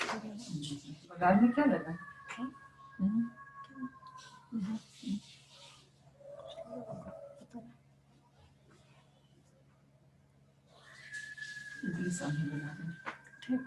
बाजार में क्या लगा? ठीक।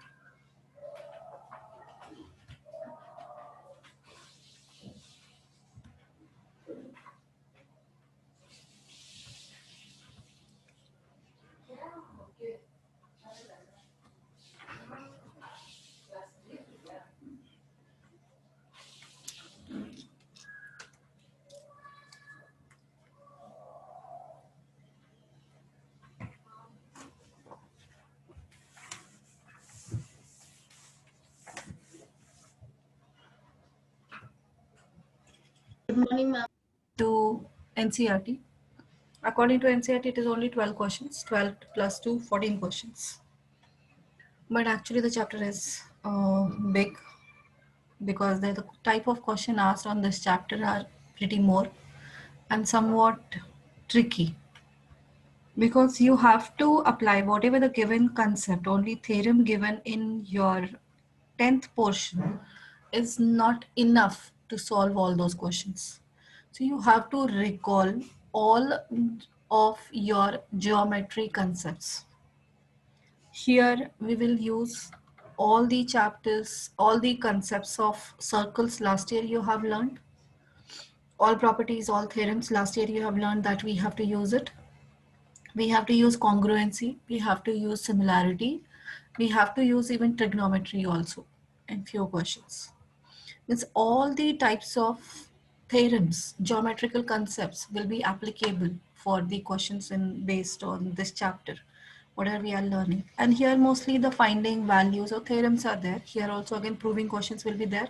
Good morning, ma'am. To NCERT. According to NCERT, it is only 12 questions, 12 plus 2, 14 questions. But actually the chapter is big because the type of question asked on this chapter are pretty more and somewhat tricky. Because you have to apply whatever the given concept, only theorem given in your 10th portion is not enough to solve all those questions. So you have to recall all of your geometry concepts. Here we will use all the chapters, all the concepts of circles last year you have learned. All properties, all theorems last year you have learned that we have to use it. We have to use congruency, we have to use similarity, we have to use even trigonometry also in few questions. It's all the types of theorems, geometrical concepts will be applicable for the questions in based on this chapter, whatever we are learning. And here mostly the finding values or theorems are there. Here also again proving questions will be there,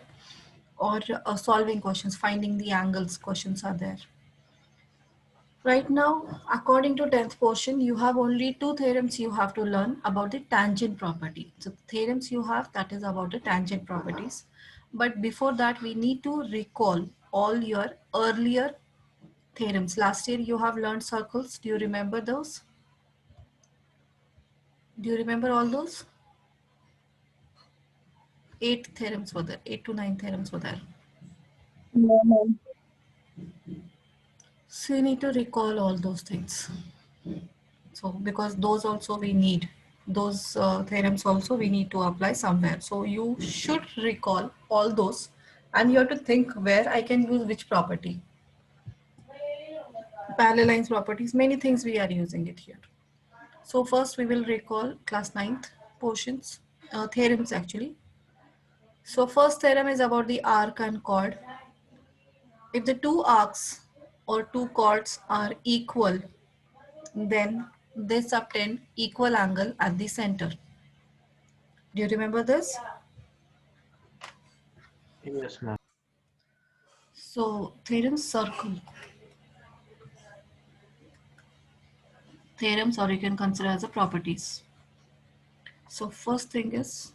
or solving questions, finding the angles questions are there. Right now, according to 10th portion, you have only two theorems you have to learn about the tangent property. So the theorems you have, that is about the tangent properties. But before that, we need to recall all your earlier theorems. Last year you have learned circles. Do you remember those? Do you remember all those? 8 theorems were there, 8 to 9 theorems were there. No, ma'am. So you need to recall all those things. So because those also we need, those theorems also we need to apply somewhere. So you should recall all those and you have to think where I can use which property. Parallel lines properties, many things we are using it here. So first we will recall class 9th portions, theorems actually. So first theorem is about the arc and chord. If the two arcs or two chords are equal, then they subtend equal angle at the center. Do you remember this? Yes, ma'am. So theorem circle. Theorems, or you can consider as a properties. So first thing is,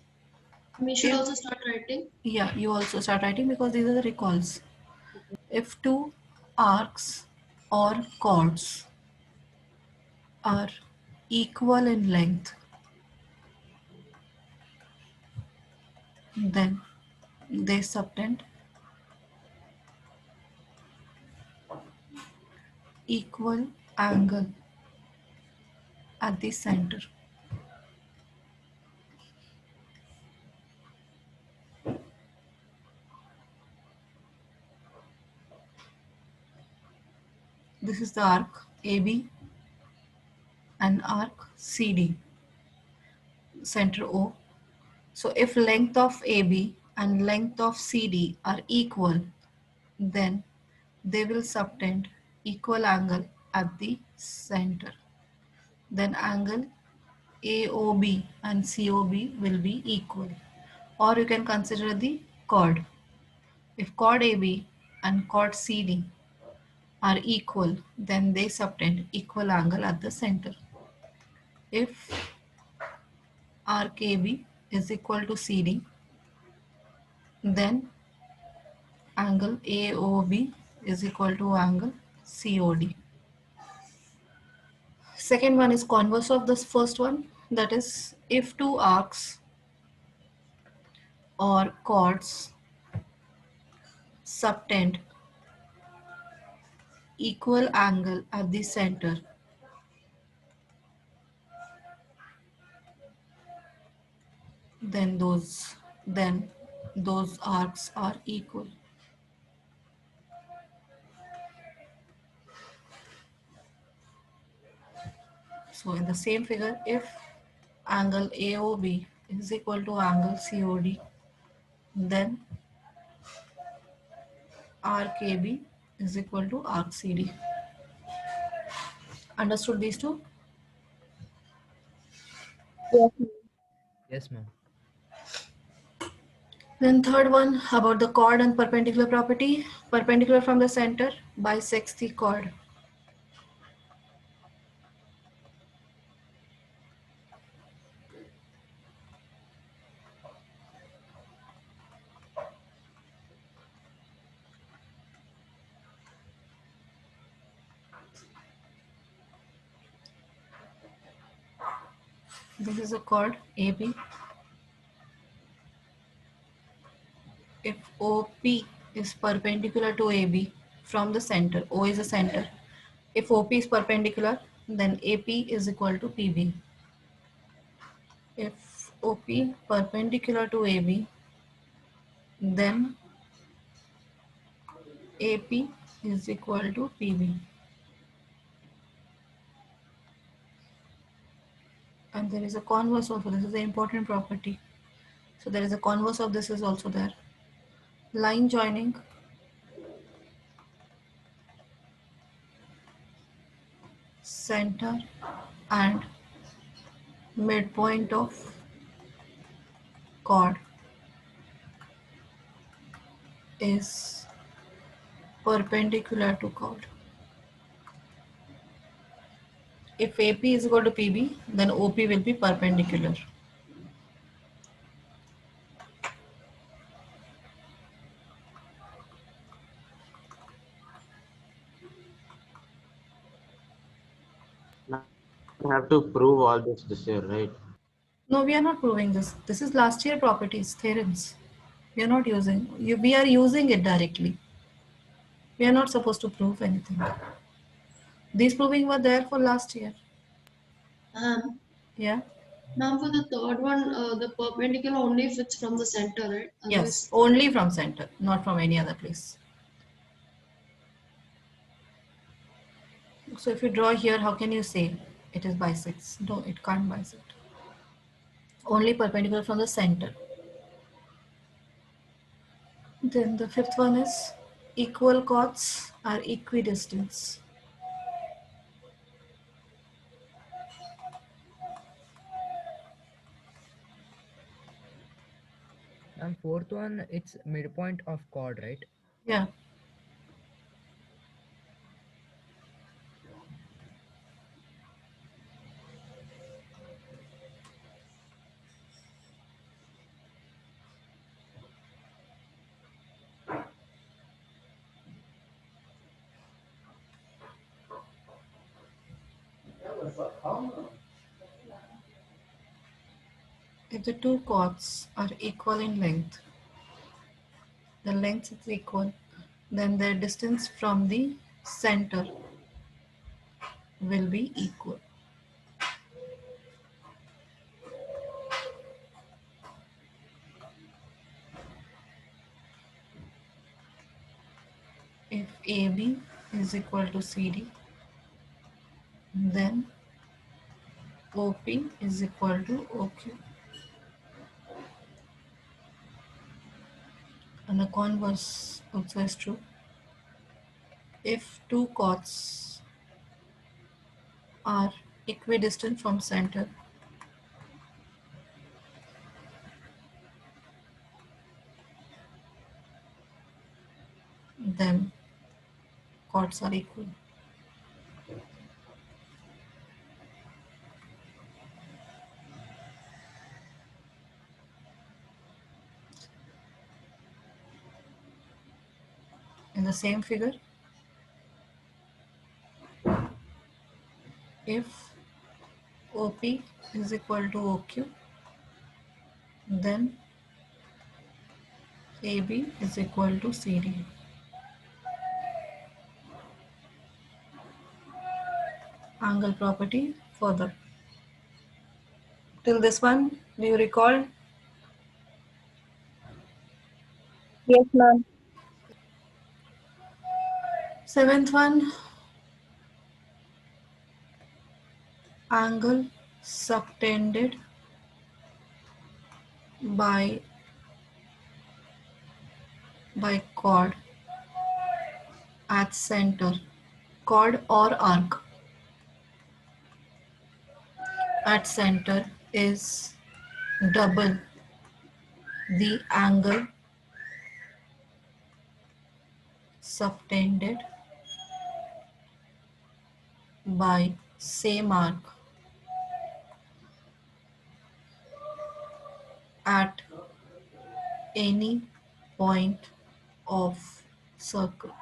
We should also start writing. yeah, you also start writing because these are the recalls. If two arcs or chords are equal in length, then they subtend equal angle at the center. This is the arc AB and arc CD, center O. So if length of AB and length of CD are equal, then they will subtend equal angle at the center. Then angle AOB and COB will be equal. Or you can consider the chord. If chord AB and chord CD are equal, then they subtend equal angle at the center. If arc AB is equal to CD, then angle AOB is equal to angle COD. Second one is converse of this first one, that is if two arcs or chords subtend equal angle at the center, then those arcs are equal. So in the same figure, if angle AOB is equal to angle COD, then arc AB is equal to arc CD. Understood these two? Yes. Yes, ma'am. Then third one about the chord and perpendicular property. Perpendicular from the center bisects the chord. This is a chord AB. If OP is perpendicular to AB from the center, O is the center. If OP is perpendicular, then AP is equal to PB. If OP perpendicular to AB, then AP is equal to PB. And there is a converse also. This is an important property. So there is a converse of this is also there. Line joining center and midpoint of chord is perpendicular to chord. If AP is equal to PB, then OP will be perpendicular. You have to prove all this year, right? No, we are not proving this. This is last year properties, theorems. We are not using, we are using it directly. We are not supposed to prove anything. These proving were there for last year. Yeah. Ma'am, for the third one, the perpendicular only if it's from the center, right? Yes, only from center, not from any other place. So if you draw here, how can you say it is bisects? No, it can't bisect. Only perpendicular from the center. Then the fifth one is equal chords are equidistant. And fourth one, it's midpoint of chord, right? Yeah. If the two chords are equal in length, the length is equal, then their distance from the center will be equal. If AB is equal to CD, then OP is equal to OQ. And the converse also is true. If two chords are equidistant from center, then chords are equal. In the same figure, if OP is equal to OQ, then AB is equal to CD. Angle property further. Till this one, do you recall? Yes, ma'am. Seventh one, angle subtended by chord at center, chord or arc at center is double the angle subtended by same arc at any point of circle.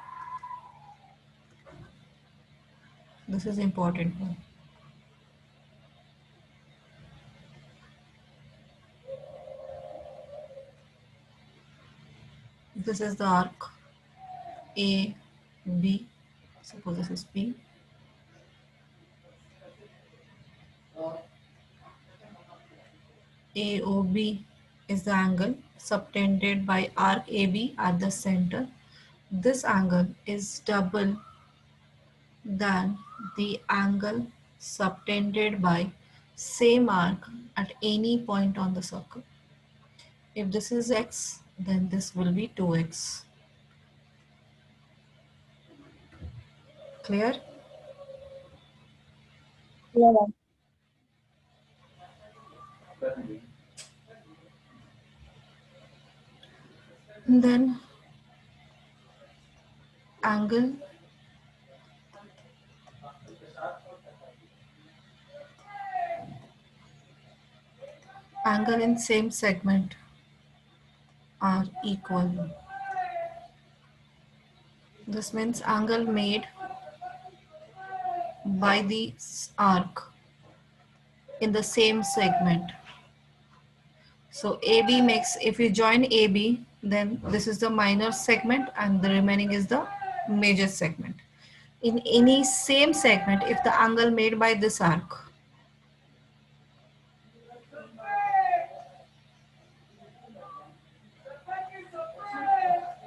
This is important one. This is the arc A, B. Suppose this is P. AOB is the angle subtended by arc AB at the center. This angle is double than the angle subtended by same arc at any point on the circle. If this is x, then this will be 2x. Clear? Yeah, ma'am. Then angle in same segment are equal. This means angle made by the arc in the same segment. So AB makes, if you join AB, then this is the minor segment and the remaining is the major segment. In any same segment, if the angle made by this arc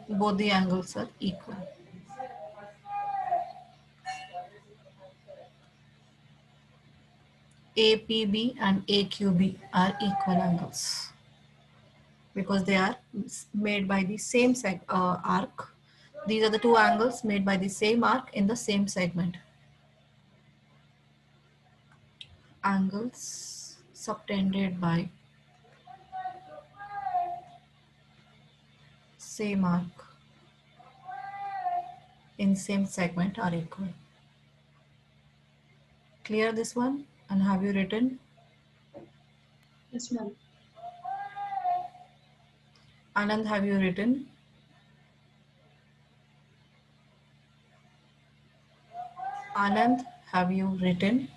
both the angles are equal. APB and AQB are equal angles because they are made by the same arc. These are the two angles made by the same arc in the same segment. Angles subtended by same arc in same segment are equal. Clear this one? And have you written? Yes, ma'am. Anand, have you written? Anand, have you written?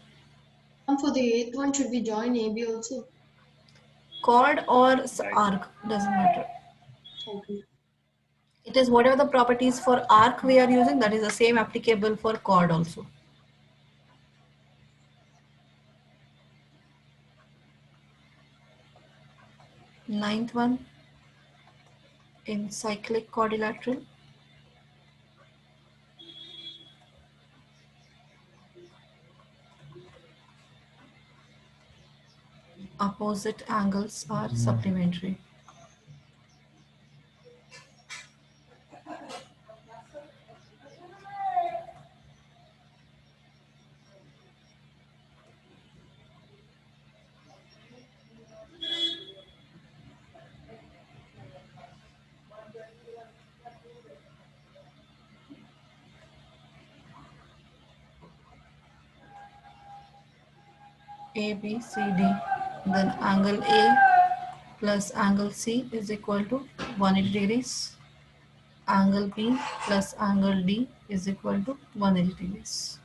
For the eighth one, should we join AB also? Chord or arc, doesn't matter. Okay. It is whatever the properties for arc we are using, that is the same applicable for chord also. Ninth one, in cyclic quadrilateral, opposite angles are supplementary. A, B, C, D. Then angle A plus angle C is equal to 180 degrees. Angle B plus angle D is equal to 180 degrees.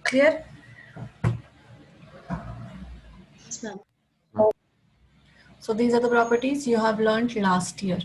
Clear? Yes, ma'am. So these are the properties you have learned last year.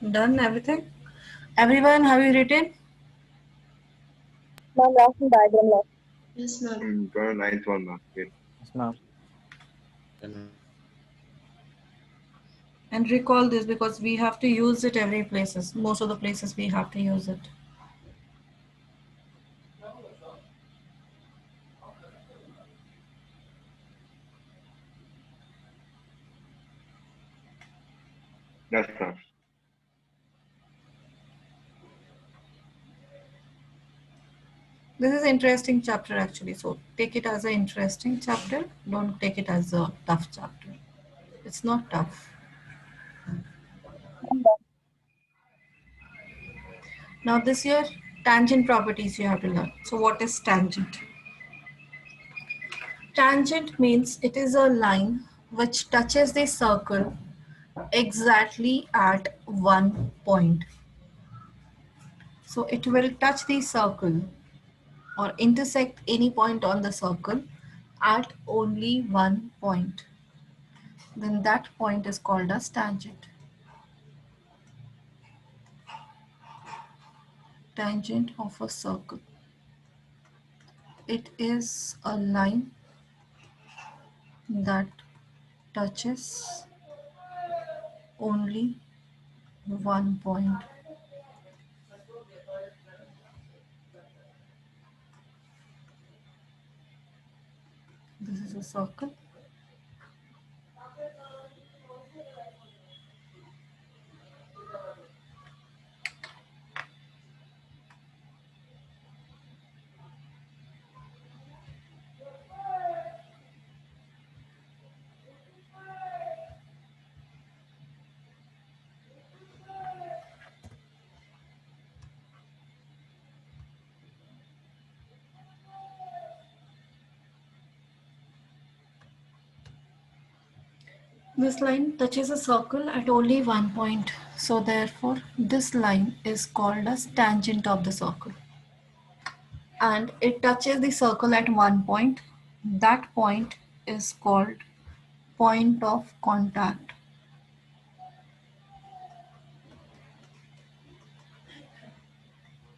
Done everything? Everyone, have you written? Ma'am, last diagram left. Yes, ma'am. Ninth one, ma'am. Okay. Yes, ma'am. And recall this because we have to use it every places. Most of the places we have to use it. Yes, ma'am. This is interesting chapter actually. So take it as an interesting chapter. Don't take it as a tough chapter. It's not tough. Now this year, tangent properties you have to learn. So what is tangent? Tangent means it is a line which touches the circle exactly at one point. So it will touch the circle or intersect any point on the circle at only one point. Then that point is called as tangent. Tangent of a circle. It is a line that touches only one point. This is a circle. This line touches a circle at only one point. So therefore, this line is called as tangent of the circle. And it touches the circle at one point. That point is called point of contact.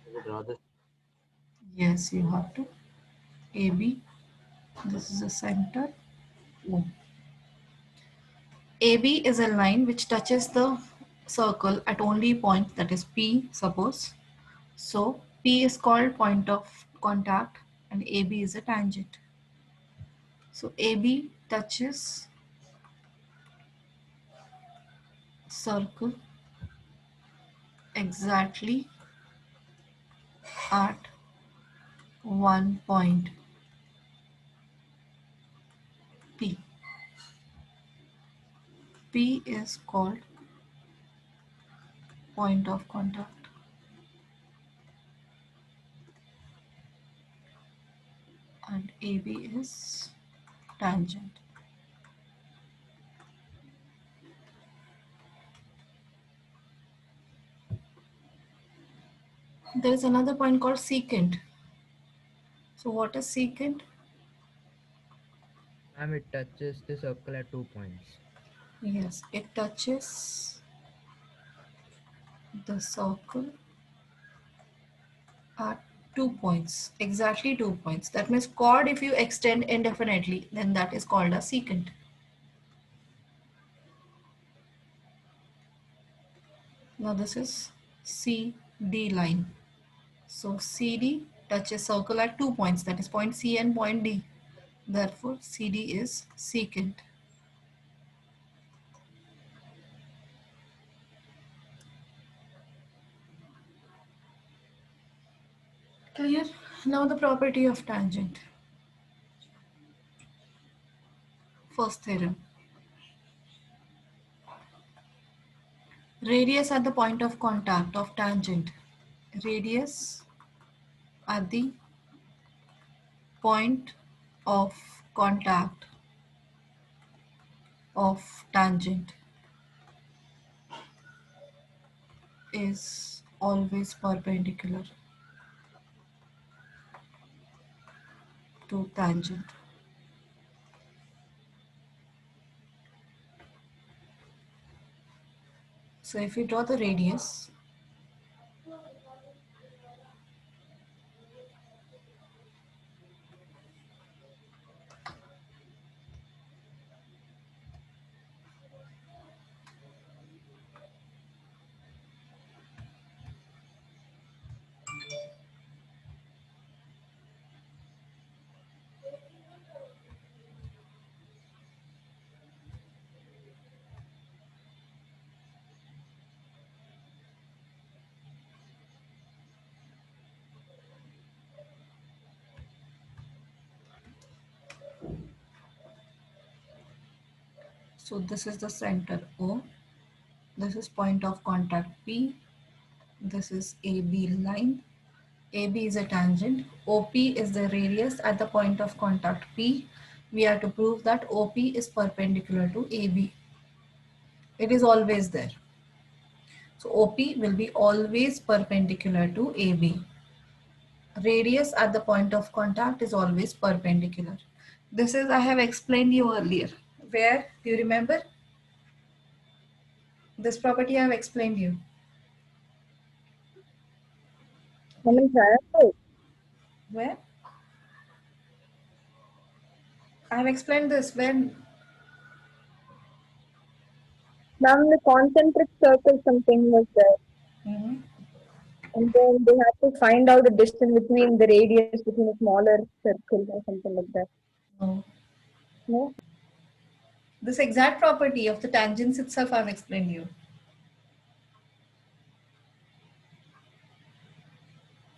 Should we draw this? Yes, you have to. AB, this is the center. O. AB is a line which touches the circle at only point, that is P, suppose. So P is called point of contact and AB is a tangent. So AB touches circle exactly at one point P. P is called point of contact and AB is tangent. There is another point called secant. So what is secant? Ma'am, it touches the circle at 2 points. Yes, it touches the circle at 2 points, exactly 2 points. That means chord, if you extend indefinitely, then that is called a secant. Now this is CD line. So CD touches circle at 2 points, that is point C and point D. Therefore, CD is secant. Clear? Now the property of tangent. First theorem. Radius at the point of contact of tangent. Radius at the point of contact of tangent is always perpendicular to tangent. So if we draw the radius, so this is the center O, this is point of contact P, this is AB line, AB is a tangent, OP is the radius at the point of contact P. We have to prove that OP is perpendicular to AB. It is always there. So OP will be always perpendicular to AB. Radius at the point of contact is always perpendicular. This is, I have explained you earlier. Where, do you remember? This property I have explained you. triangle. Where? I have explained this when. Ma'am, the concentric circle something was there. Mhm. And then they had to find out the distance between the radius between a smaller circle or something like that. No. No? This exact property of the tangents itself I have explained you.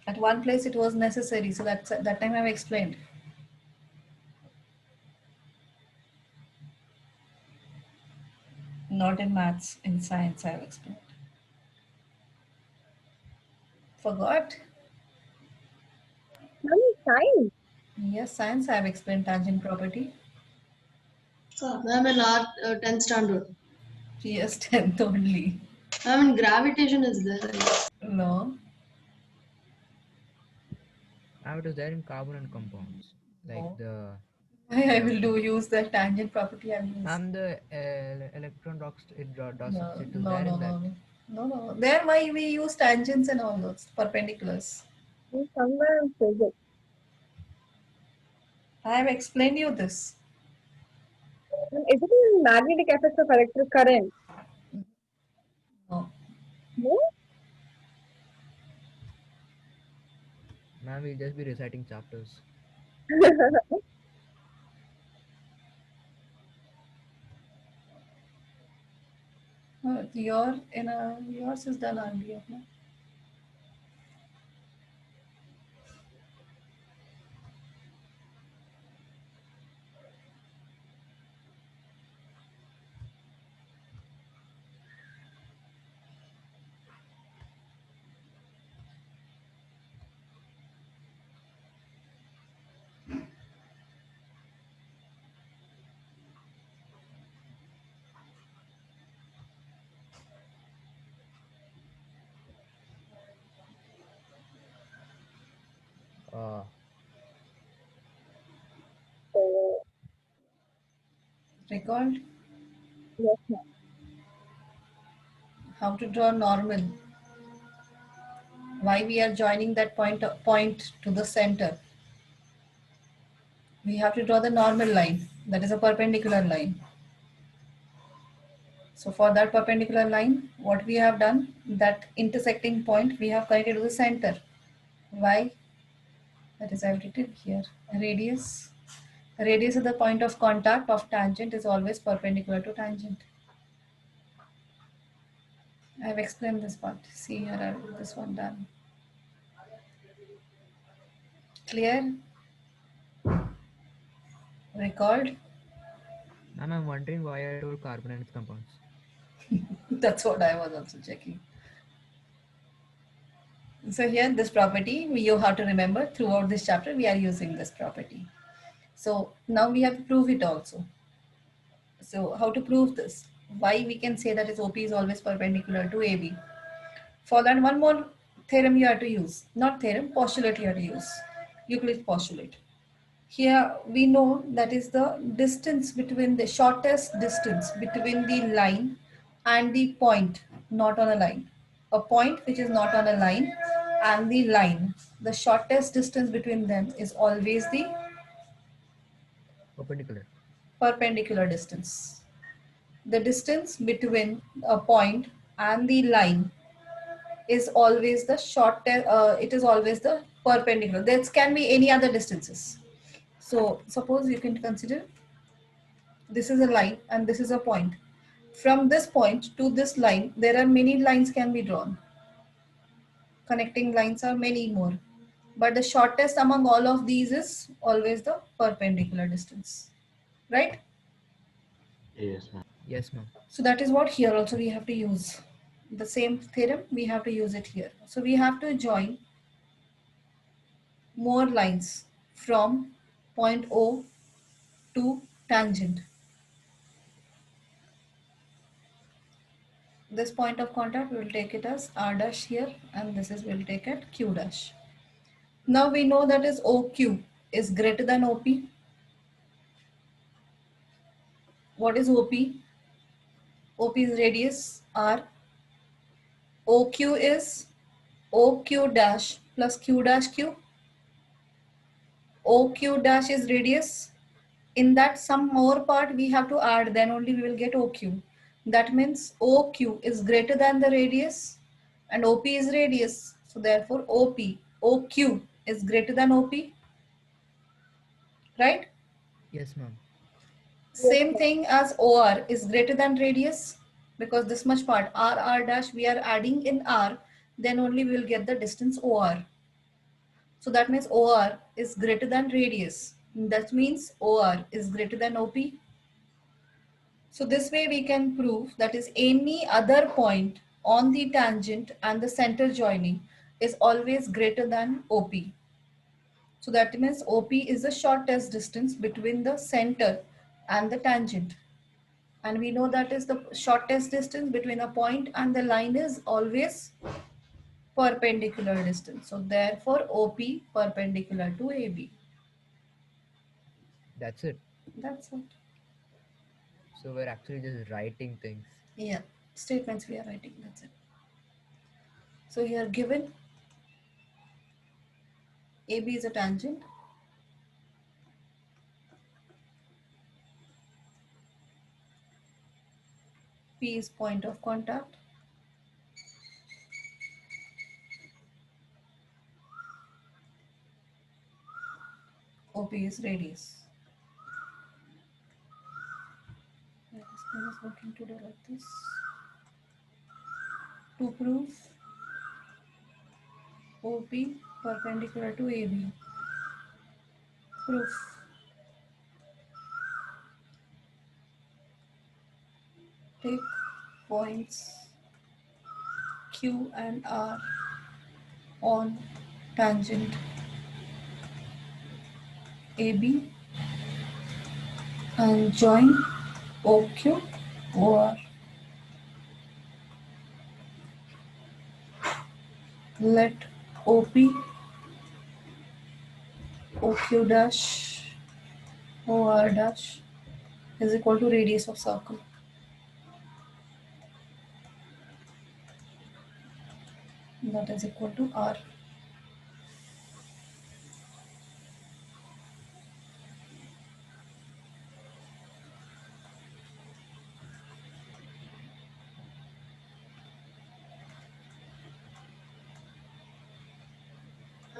At one place it was necessary, so that time I have explained. Not in maths, in science I have explained. Forgot? Ma'am, science. Yes, science I have explained tangent property. Ma'am, in our 10th standard. Yes, 10th only. Ma'am, in gravitation is there. I guess. No. Now it is there in carbon and compounds, like No. the I will use the tangent property I will use. and the electron dot dot No, it is no, there no, in that. no, no, no. There why we use tangents and all those perpendiculars. Somewhere in physics. I have explained you this. Ma'am, is it in magnetic effects of electric current? No. No? Ma'am, we'll just be reciting chapters. Yours is done earlier. No? Uh, So, Recalled yes, ma'am. how to draw normal. Why we are joining that point to the center. We have to draw the normal line. That is a perpendicular line. So for that perpendicular line, what we have done, that intersecting point we have connected to the center. Why? That is I have written here. Radius. Radius at the point of contact of tangent is always perpendicular to tangent. I have explained this part. See here, I have this one done. Clear? Recalled? Ma'am, I'm wondering why I told carbon and its compounds. That's what I was also checking. So here this property you have to remember throughout this chapter we are using this property. So now we have to prove it also. So how to prove this? Why we can say that is OP is always perpendicular to AB. For that one more theorem you have to use. Not theorem, postulate you have to use. Euclid's postulate. Here we know that is the distance between the shortest distance between the line and the point not on a line. A point which is not on a line and the line. The shortest distance between them is always the Perpendicular. perpendicular distance. The distance between a point and the line is always the shortest, it is always the perpendicular. There can be any other distances. So suppose you can consider this is a line and this is a point. From this point to this line, there are many lines can be drawn. Connecting lines are many more. But the shortest among all of these is always the perpendicular distance. Right? Yes, ma'am. Yes, ma'am. So that is what here also we have to use. The same theorem, we have to use it here. So we have to join more lines from point O to tangent. This point of contact, we will take it as R dash here, and this is we'll take it Q dash. Now we know that is OQ is greater than OP. What is OP? OP is radius R. OQ is OQ dash plus Q dash Q. OQ dash is radius. In that some more part we have to add, then only we will get OQ. That means OQ is greater than the radius and OP is radius. So therefore OQ is greater than OP, right? Yes, ma'am. Same thing as OR is greater than radius, because this much part R dash we are adding in R, then only we will get the distance OR. So that means OR is greater than radius. That means OR is greater than OP. So this way we can prove that is any other point on the tangent and the center joining is always greater than OP. So that means OP is the shortest distance between the center and the tangent. And we know that is the shortest distance between a point and the line is always perpendicular distance. So therefore OP perpendicular to AB. That's it. That's it. So we're actually just writing things. Yeah, statements we are writing, that's it. So here given AB is a tangent. P is point of contact. OP is radius. This pen is working to do like this. To prove OP perpendicular to AB. Proof. Take points Q and R on tangent AB and join OQ OR. Let OP OQ dash OR dash is equal to radius of circle. That is equal to R.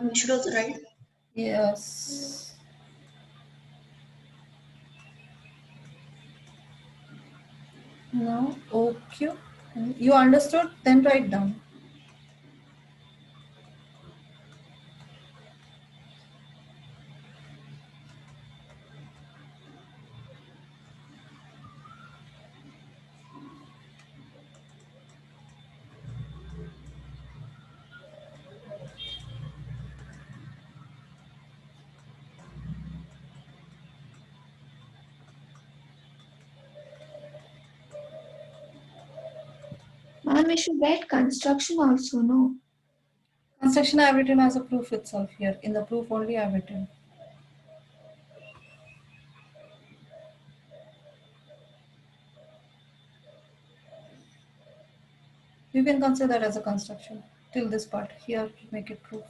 We should also write. Yes. Now OQ. You understood? Then write down. Ma'am, we should write construction also, no? Construction I have written as a proof itself here. In the proof only I have written. You can consider that as a construction till this part. Here, make it proof.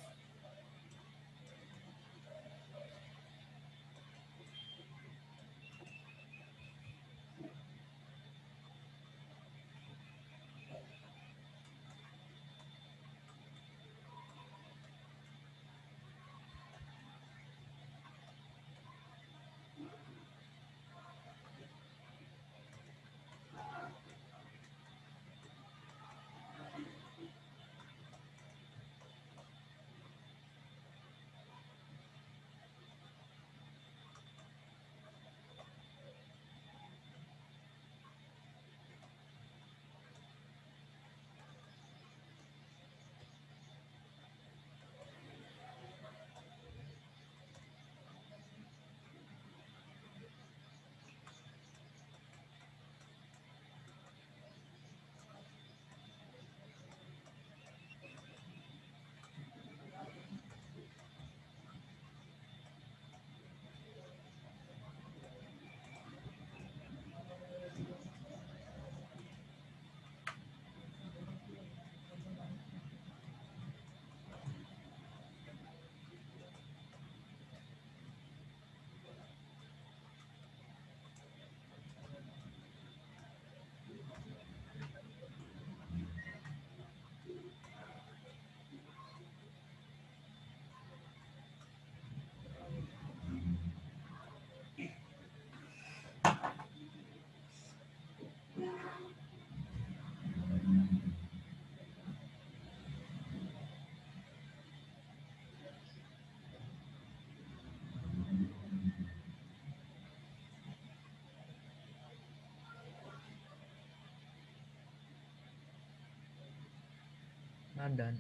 Not done.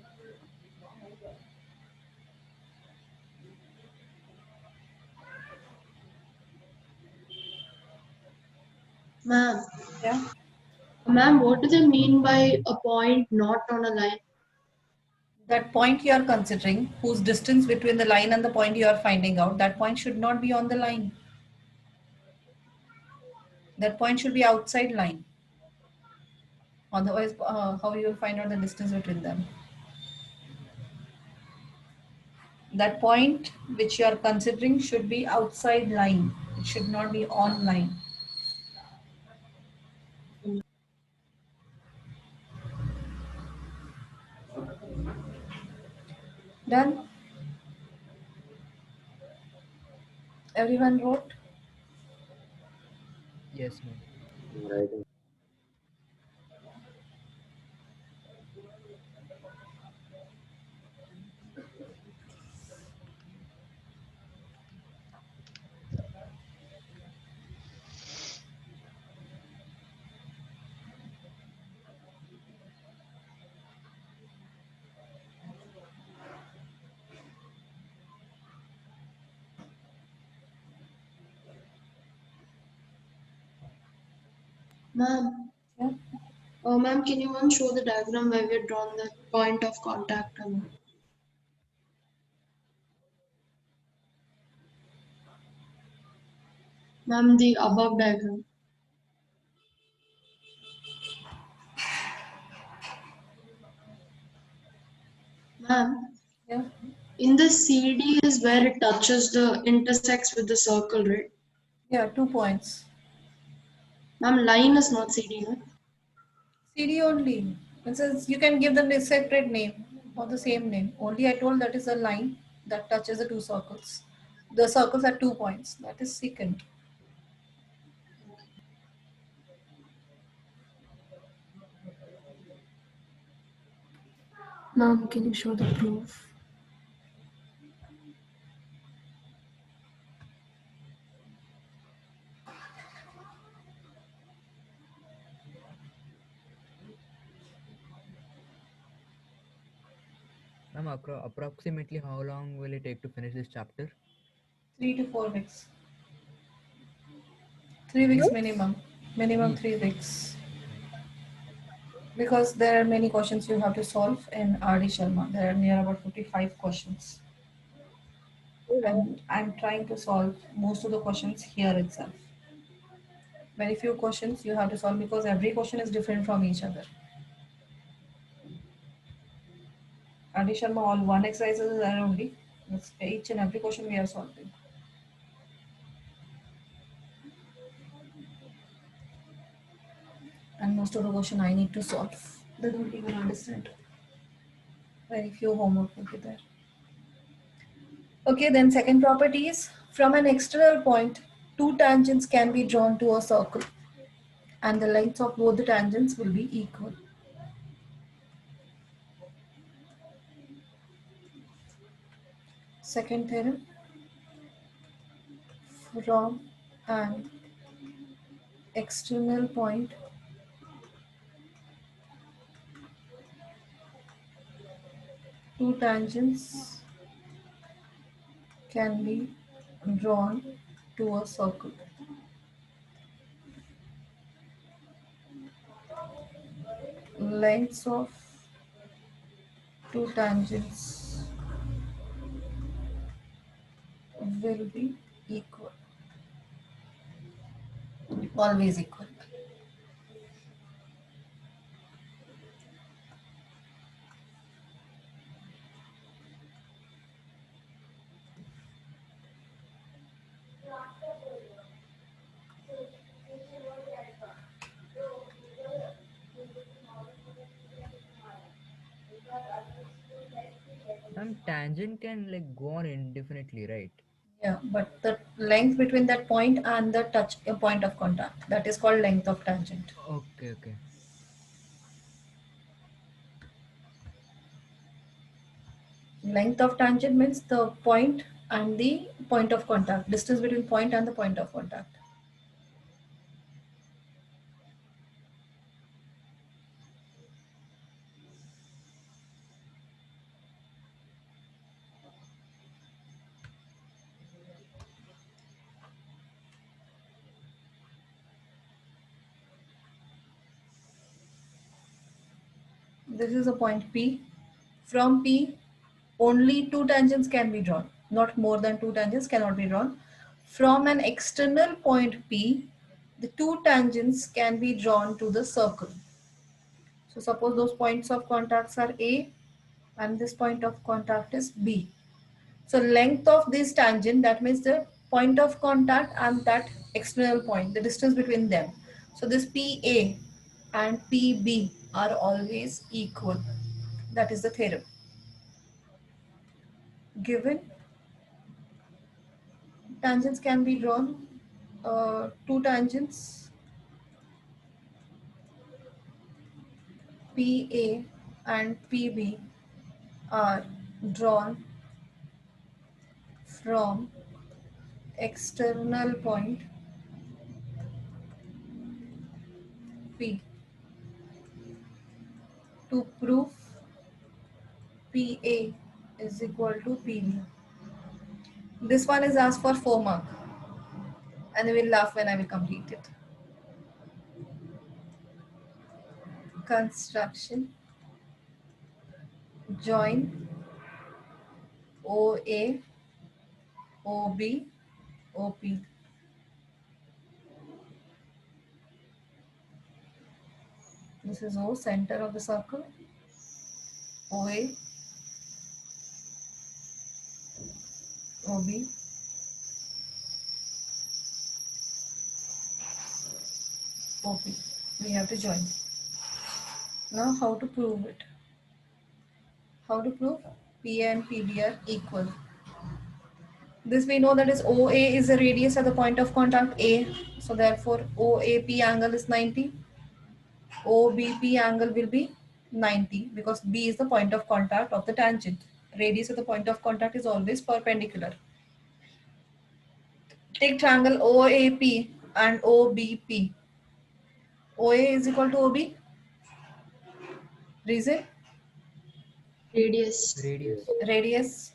Ma'am, Yeah. ma'am, what do they mean by a point not on a line? That point you are considering, whose distance between the line and the point you are finding out, that point should not be on the line. That point should be outside line. Otherwise, how you will find out the distance between them? That point which you are considering should be outside line. It should not be on line. Done? Everyone wrote? Yes, ma'am. Writing. Ma'am, Yeah. ma'am, can you once show the diagram where we have drawn the point of contact? Ma'am, the above diagram. Ma'am, Yeah. in the CD is where it touches the intersects with the circle, right? Yeah, 2 points. Ma'am, line is not CD, no? CD only. It says you can give them a separate name or the same name. Only I told that is a line that touches the 2 circles. The circles are 2 points. That is secant. Ma'am, can you show the proof? Ma'am, approximately how long will it take to finish this chapter? 3 to 4 weeks. 3 weeks minimum. Minimum 3 weeks. because there are many questions you have to solve in RD Sharma. There are near about 55 questions. And I'm trying to solve most of the questions here itself. Very few questions you have to solve because every question is different from each other. RD Sharma, all one exercises are only. It's each and every question we are solving. And most of the question I need to solve. They don't even understand. Very few homework will be there. Okay, then second property is from an external point, two tangents can be drawn to a circle and the lengths of both the tangents will be equal. Second theorem, from an external point, two tangents can be drawn to a circle. Lengths of two tangents will be equal, always equal. Tangent can like go on indefinitely, right? Yeah, but the length between that point and the touch a point of contact, that is called length of tangent. Okay, okay. Length of tangent means the point and the point of contact, distance between point and the point of contact. This is a point P. From P, only two tangents can be drawn. Not more than two tangents cannot be drawn. From an external point P, the two tangents can be drawn to the circle. So suppose those points of contacts are A and this point of contact is B. So length of this tangent, that means the point of contact and that external point, the distance between them. So this PA and PB are always equal. That is the theorem. Given tangents can be drawn, two tangents PA and PB are drawn from external point P. To prove PA is equal to PB. This one is asked for 4 mark and they will laugh when I will complete it. Construction, join OA, OB, OP. This is O, center of the circle, OA, OB, OP. We have to join. Now how to prove it? How to prove PA and PB are equal? This we know that is OA is the radius at the point of contact A. So therefore OAP angle is 90. OBP angle will be 90 because B is the point of contact of the tangent. Radius of the point of contact is always perpendicular. Take triangle OAP and OBP. OA is equal to OB. Reason? Radius. Radius.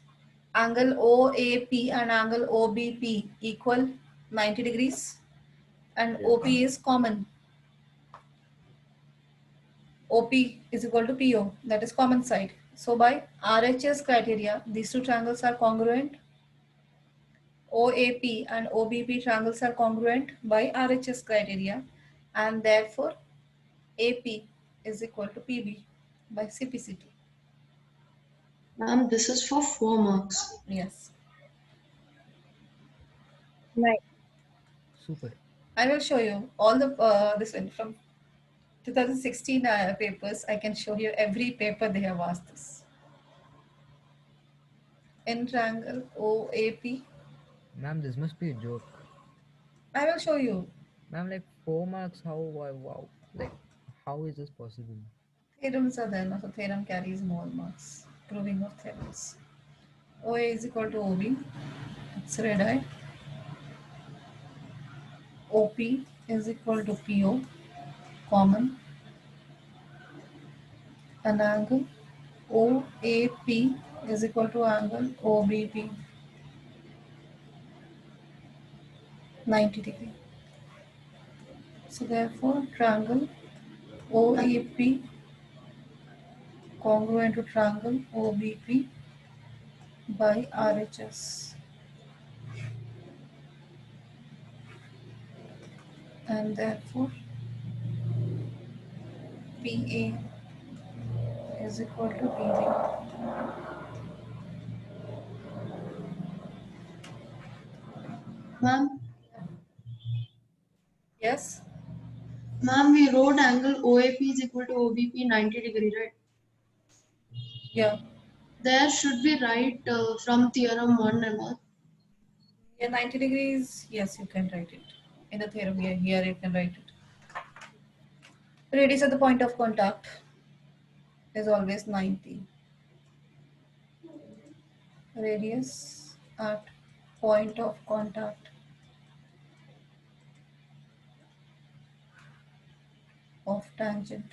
Angle OAP and angle OBP equal 90 degrees and Yes, OP ma'am. is common. OP is equal to PO, that is common side. So by RHS criteria, these two triangles are congruent. OAP and OBP triangles are congruent by RHS criteria, and therefore AP is equal to PB by CPCT. Ma'am, this is for 4 marks. Yes. Nice. Super. I will show you all the this one from 2016 papers. I can show you every paper they have asked this. In triangle OAP, Ma'am, this must be a joke. I will show you. Ma'am, like 4 marks, how, wow. Like, how is this possible? Theorems are there, no? So theorem carries more marks. Proving of theorems. OA is equal to OB. It's red eye. OP is equal to PO, common. An angle OAP is equal to angle OBP, 90 degree. So therefore, triangle OAP congruent to triangle OBP by RHS, and therefore PA is equal to PB. Ma'am, Yes, ma'am, we wrote angle OAP is equal to OBP 90 degree, right? yeah. There should be right from theorem 1 and all. Yeah, 90 degrees, yes, you can write it. In the theorem, yeah, here you can write it. Radius at the point of contact is always 90. Radius at point of contact of tangent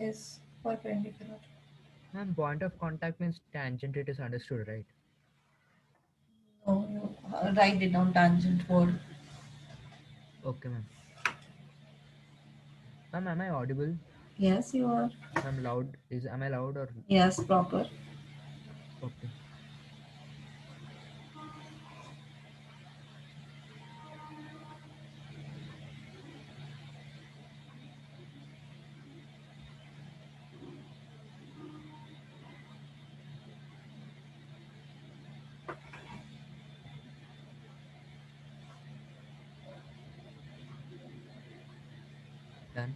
is perpendicular. Ma'am, point of contact means tangent, it is understood, right? No, you write it down tangent word. Okay, ma'am. Ma'am, am I audible? Yes, you are. I'm loud. Am I loud or Yes, proper. okay? Done.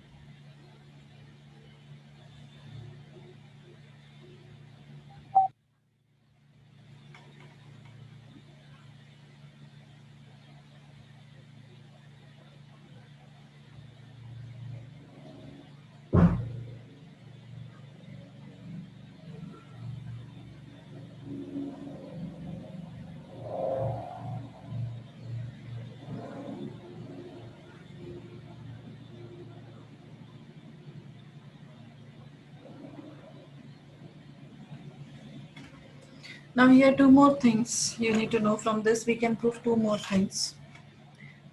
Now here two more things you need to know from this. We can prove two more things.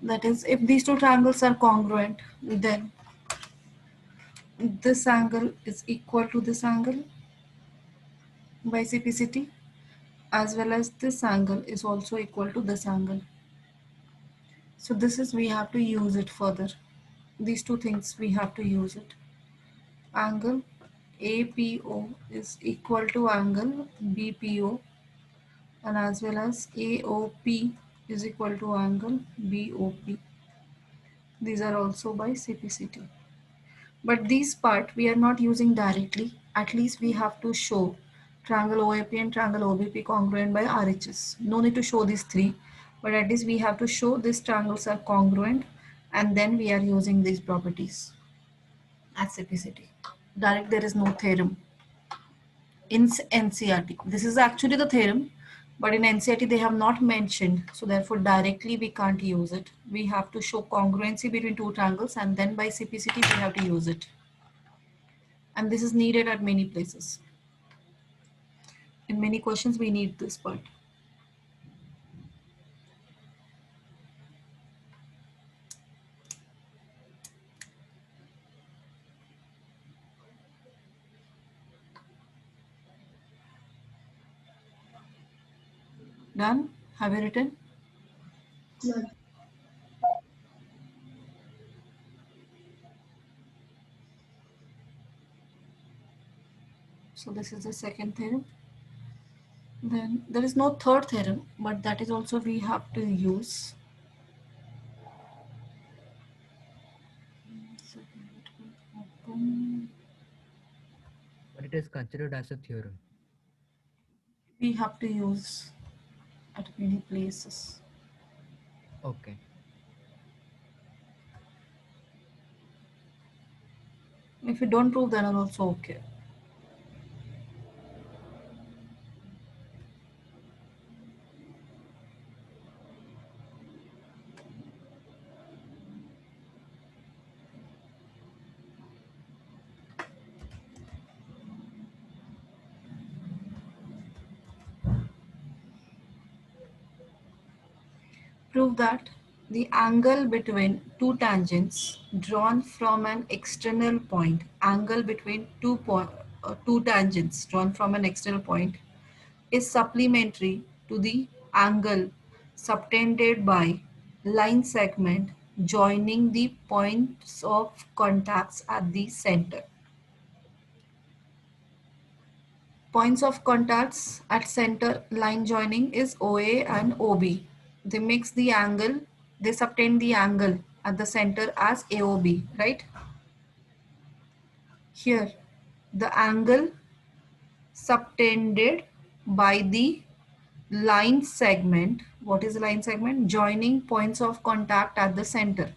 That is, if these two triangles are congruent, then this angle is equal to this angle by CPCT, as well as this angle is also equal to this angle. So this is, we have to use it further. These two things we have to use it. Angle APO is equal to angle BPO, and as well as AOP is equal to angle BOP. These are also by CPCT. But these part we are not using directly. At least we have to show triangle OAP and triangle OBP congruent by RHS. No need to show these three, but at least we have to show these triangles are congruent, and then we are using these properties at CPCT. Direct, there is no theorem in NCRT. This is actually the theorem, but in NCRT they have not mentioned. So therefore directly we can't use it. We have to show congruency between two triangles, and then by CPCT we have to use it. And this is needed at many places. In many questions we need this part. Done? Have you written? Done. So this is the second theorem. Then there is no third theorem, but that is also we have to use. But it is considered as a theorem. We have to use at many places. Okay. If you don't prove, then also okay. Prove that the angle between two tangents drawn from an external point, angle between two tangents drawn from an external point is supplementary to the angle subtended by line segment joining the points of contacts at the center. Points of contacts at center line joining is OA and OB. They makes the angle, they subtend the angle at the center as AOB, right? Here, the angle subtended by the line segment, what is the line segment? Joining points of contact at the center.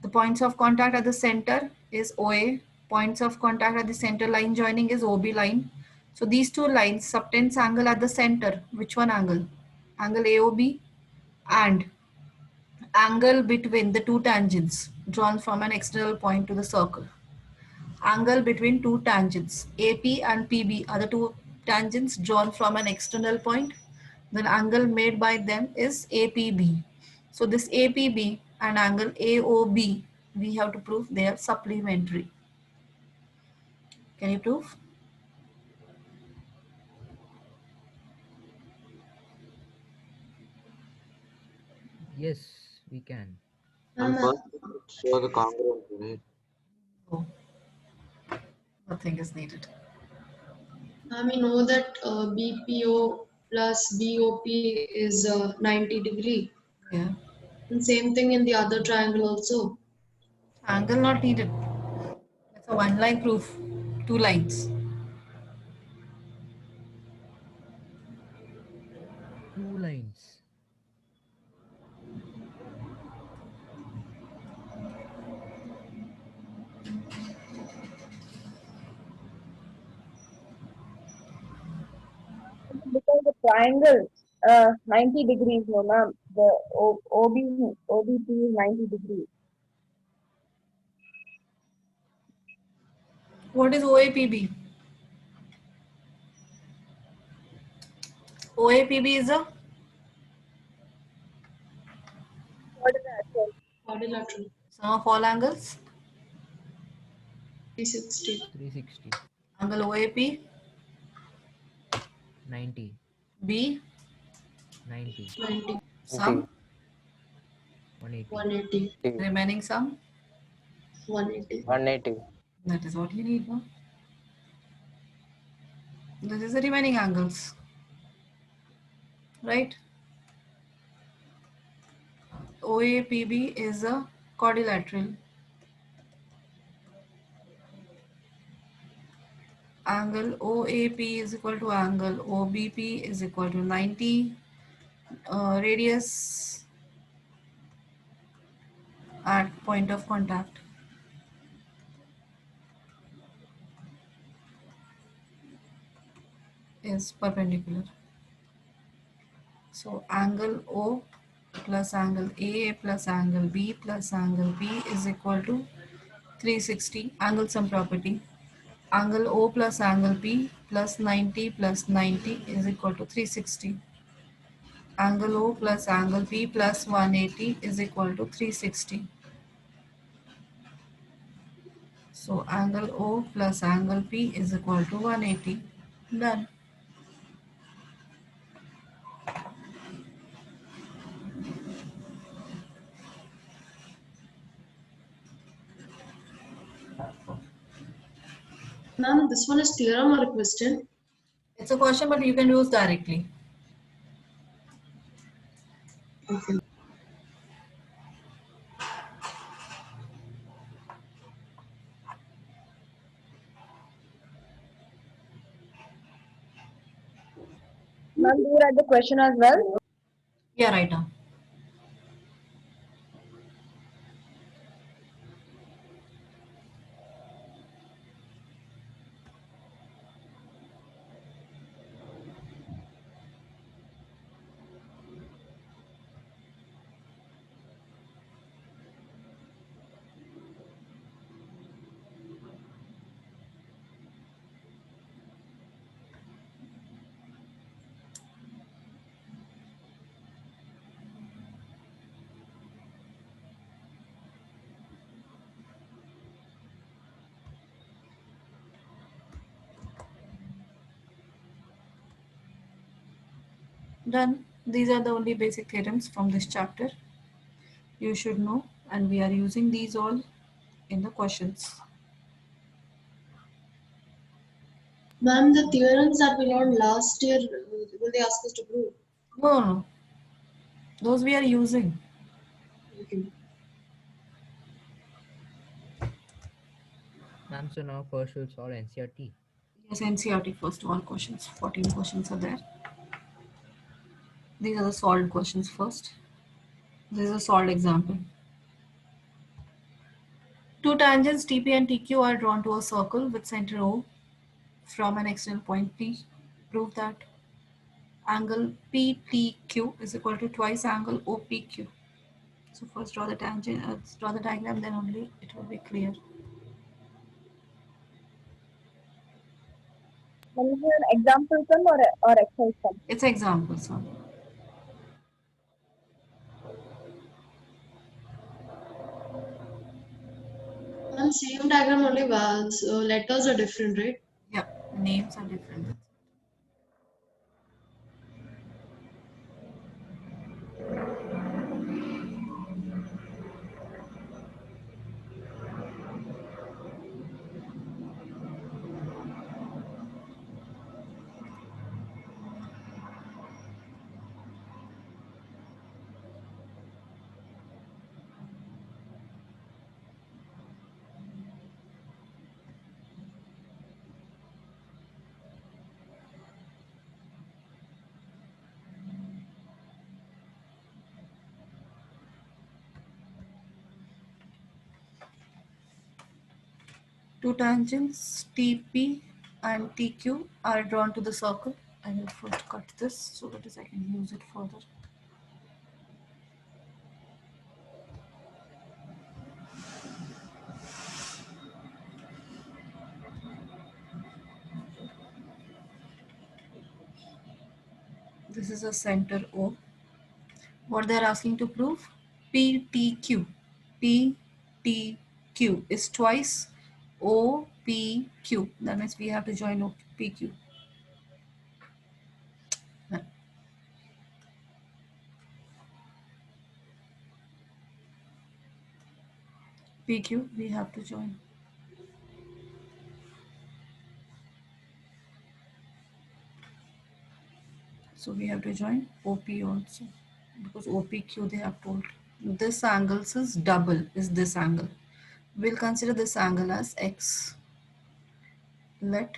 The points of contact at the center is OA, points of contact at the center line joining is OB line. So these two lines subtends angle at the center. Which one angle? Angle AOB and angle between the two tangents drawn from an external point to the circle. Angle between two tangents AP and PB are the two tangents drawn from an external point. Then angle made by them is APB. So this APB and angle AOB, we have to prove they are supplementary. Can you prove? Yes, we can. And first, show the congruence, right? No. Nothing is needed. We know that BPO plus BOP is 90 degree. Yeah. And same thing in the other triangle also. Angle not needed. It's a one line proof. Two lines. Two lines. Because the triangle 90 degrees, no ma'am. The OBP is 90 degrees. What is OAPB? OAPB is a What is that? Quadrilateral. sum of all angles. 360. 360. Angle OAP, 90. B, 90. 90. sum, 180. 180. remaining sum. 180. 180. That is what you need, no? This is the remaining angles, right? OAPB is a quadrilateral. Angle OAP is equal to angle OBP is equal to 90. Radius at point of contact is perpendicular. So angle O plus angle A plus angle B plus angle B is equal to 360. Angle sum property. Angle O plus angle P plus 90 is equal to 360. Angle O plus angle P plus 180 is equal to 360. So angle O plus angle P is equal to 180. Done. Ma'am, this one is theorem or a question? It's a question, but you can use directly. Okay. Ma'am, do you write the question as well? Yeah, right now. Done. These are the only basic theorems from this chapter you should know, and we are using these all in the questions. Ma'am, the theorems that we learned last year, will they ask us to prove? No, no, those we are using. Okay. Ma'am, so now first we'll solve NCRT. Yes, NCRT first, all questions. 14 questions are there. These are the solved questions first. This is a solved example. Two tangents TP and TQ are drawn to a circle with center O from an external point P. Prove that angle PTQ is equal to twice angle OPQ. So first draw the tangent, draw the diagram, then only it will be clear. Ma'am, is it an example sum or exercise sum? It's examples. Huh? Ma'am, same diagram only, letters are different, right? Yeah, names are different. Two tangents TP and TQ are drawn to the circle. I will first cut this so that I can use it further. This is a center O. What they are asking to prove? PTQ. PTQ is twice OPQ. That means we have to join OPQ. PQ we have to join. So we have to join OP also, because OPQ they have told. This angle is double, is this angle. We'll consider this angle as X. Let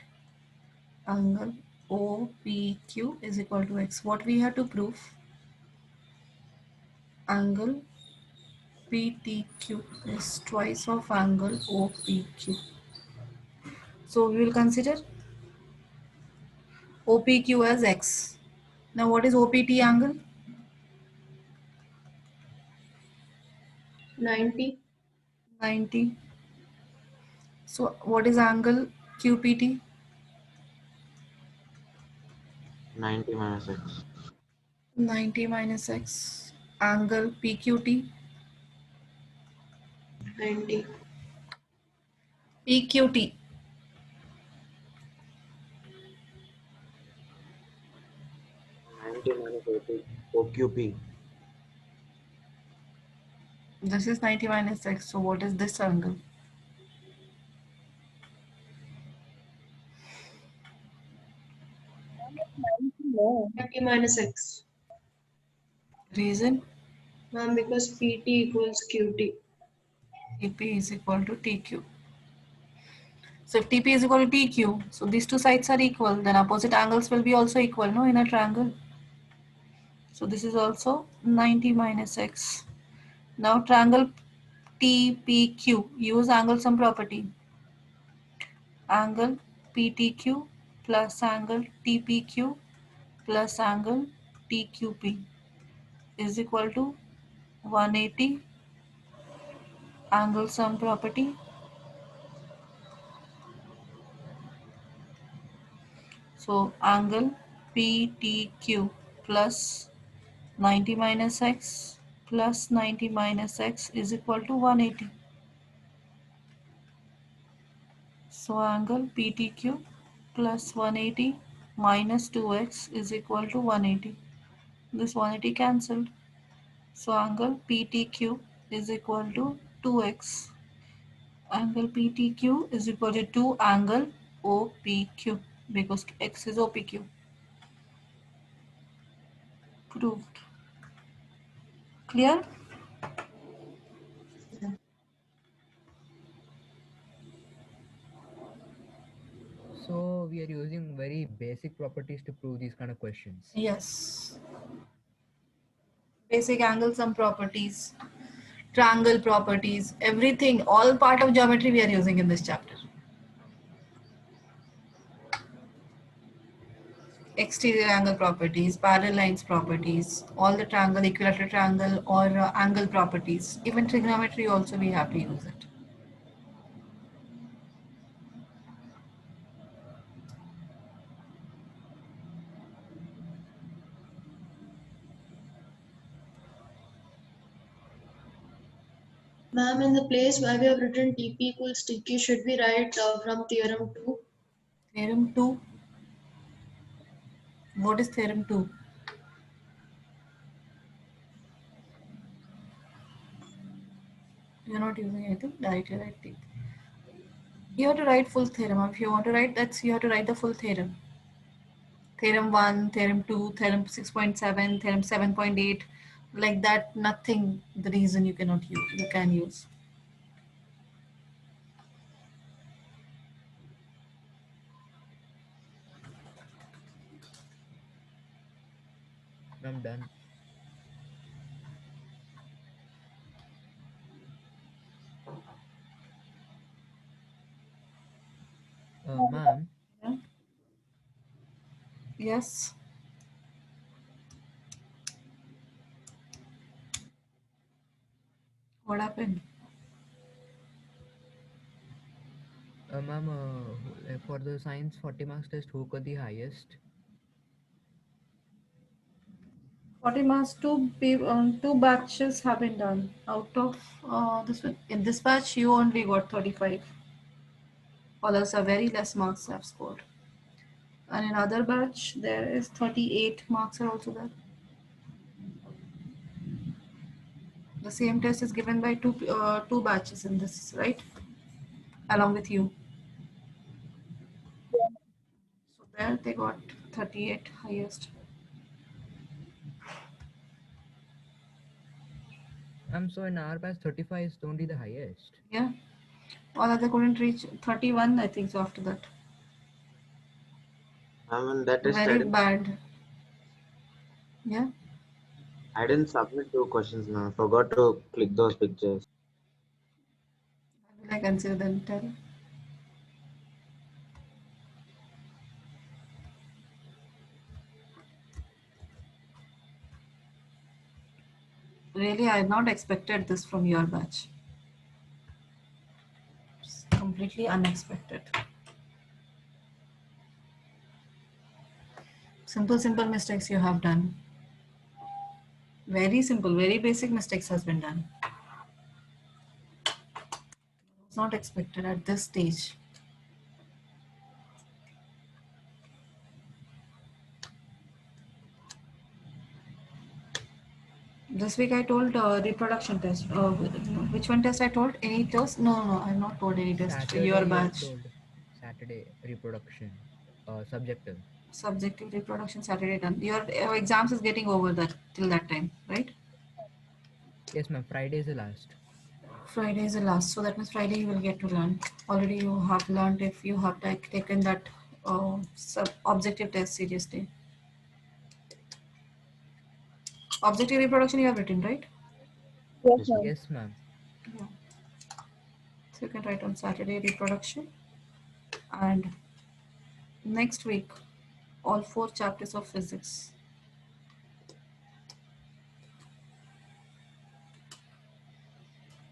angle OPQ is equal to X. What we have to prove? Angle PTQ is twice of angle OPQ. So we will consider OPQ as X. Now what is OPT angle? 90. 90. So what is angle QPT? 90 minus x. 90 minus X. Angle PQT? 90. PQT. 90 minus OQP. This is 90 minus X. So what is this angle? T minus X. Reason? Ma'am, because PT equals QT. TP is equal to TQ. So if TP is equal to TQ, so these two sides are equal, then opposite angles will be also equal, no, in a triangle. So this is also 90 minus X. Now triangle TPQ, use angle sum property. Angle PTQ plus angle TPQ plus angle TQP is equal to 180 angle sum property. So angle PTQ plus 90 minus X plus 90 minus X is equal to 180. So angle PTQ plus 180 minus 2x is equal to 180. This 180 cancelled. So angle PTQ is equal to 2x. Angle PTQ is equal to 2 angle OPQ because x is OPQ. Proved. Clear? So we are using very basic properties to prove these kind of questions. Yes. Basic angle sum properties, triangle properties, everything, all part of geometry we are using in this chapter. Exterior angle properties, parallel lines properties, all the triangle, equilateral triangle or angle properties. Even trigonometry also we have to use it. Ma'am, in the place where we have written TP equals TQ, should we write from theorem 2? Theorem 2. What is theorem 2? You're not using anything, directly write it. You have to write full theorem. If you want to write that, you have to write the full theorem. Theorem 1, theorem 2, theorem 6.7, theorem 7.8, like that, nothing, the reason you cannot use, you can use. I'm done. Ma'am, Yeah. Yes. What happened? ma'am, for the science 40 marks test, who got the highest? 40 marks, two batches have been done. Out of this one, in this batch, you only got 35. Others are very less marks have scored. And in other batch, there is 38 marks are also there. The same test is given by two batches in this, right? Along with you. So there they got 38 highest. So in our batch, 35 is only the highest. Yeah. Or they couldn't reach 31, I think so after that. I mean, that is Very bad. Yeah. I didn't submit 2 questions, man. I forgot to click those pictures. I consider them tell. Really, I had not expected this from your batch. It's completely unexpected. Simple mistakes you have done. Very simple, very basic mistakes has been done. It's not expected at this stage. This week I told reproduction test. Which one test I told? Any test? No, I have not told any test. Saturday, Your you batch. told Saturday reproduction, subjective. Subjective reproduction Saturday done. Your exams is getting over that till that time, right? Yes, ma'am. Friday is the last. Friday is the last, so that means Friday you will get to learn. Already you have learned if you have taken that objective test seriously. Objective reproduction you have written, right? Yes, Yes, ma'am. Yes, ma'am. Yeah. So you can write on Saturday reproduction, and next week all 4 chapters of physics.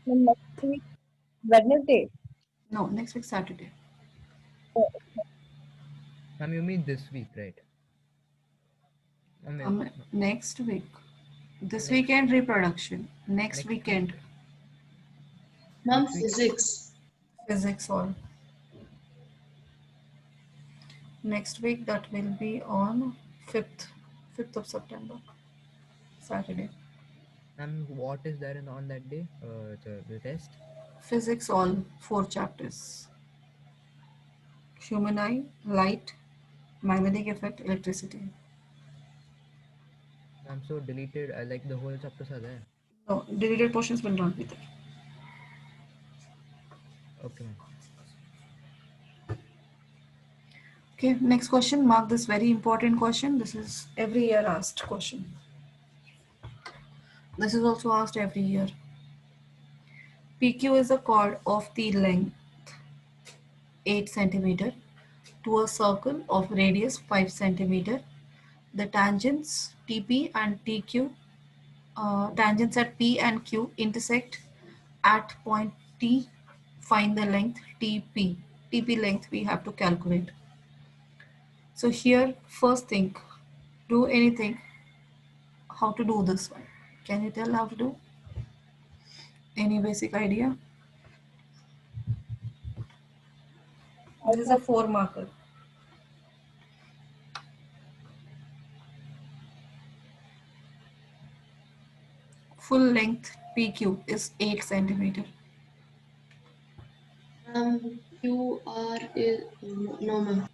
Then next week, Wednesday. No, next week Saturday. Oh, Ma'am, you mean this week, right? Ma'am, Next week. This next weekend reproduction. Next next weekend week. Ma'am, Next week. physics. physics all. Next week that will be on 5th of September, Saturday. Ma'am, what is there on that day? The test. Physics all 4 chapters. Human eye, light, magnetic effect, electricity. Ma'am, so deleted. Like the whole chapters are there. No, deleted portions will not be there. Okay, ma'am. Okay, next question. Mark this very important question. This is every year asked question. This is also asked every year. PQ is a chord of the length 8 centimeter to a circle of radius 5 centimeter. The tangents TP and TQ, tangents at P and Q intersect at point T. Find the length TP. TP length we have to calculate. So here, first thing, do anything. How to do this one? Can you tell how to do? Any basic idea? This is a 4 marker. Full length PQ is 8 centimeter. QR is no, ma'am.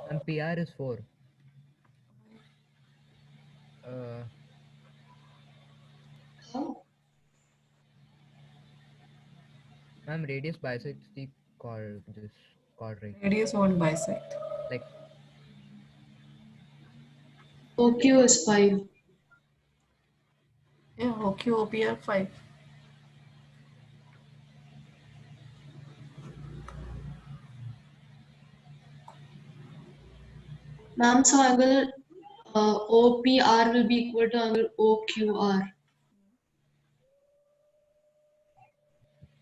Ma'am, PR is 4. How? Ma'am, radius bisects the chord. This chord right. Radius won't bisect. Like OQ is 5. Yeah, OQ, OP are 5. Ma'am, so angle OPR will be equal to angle OQR.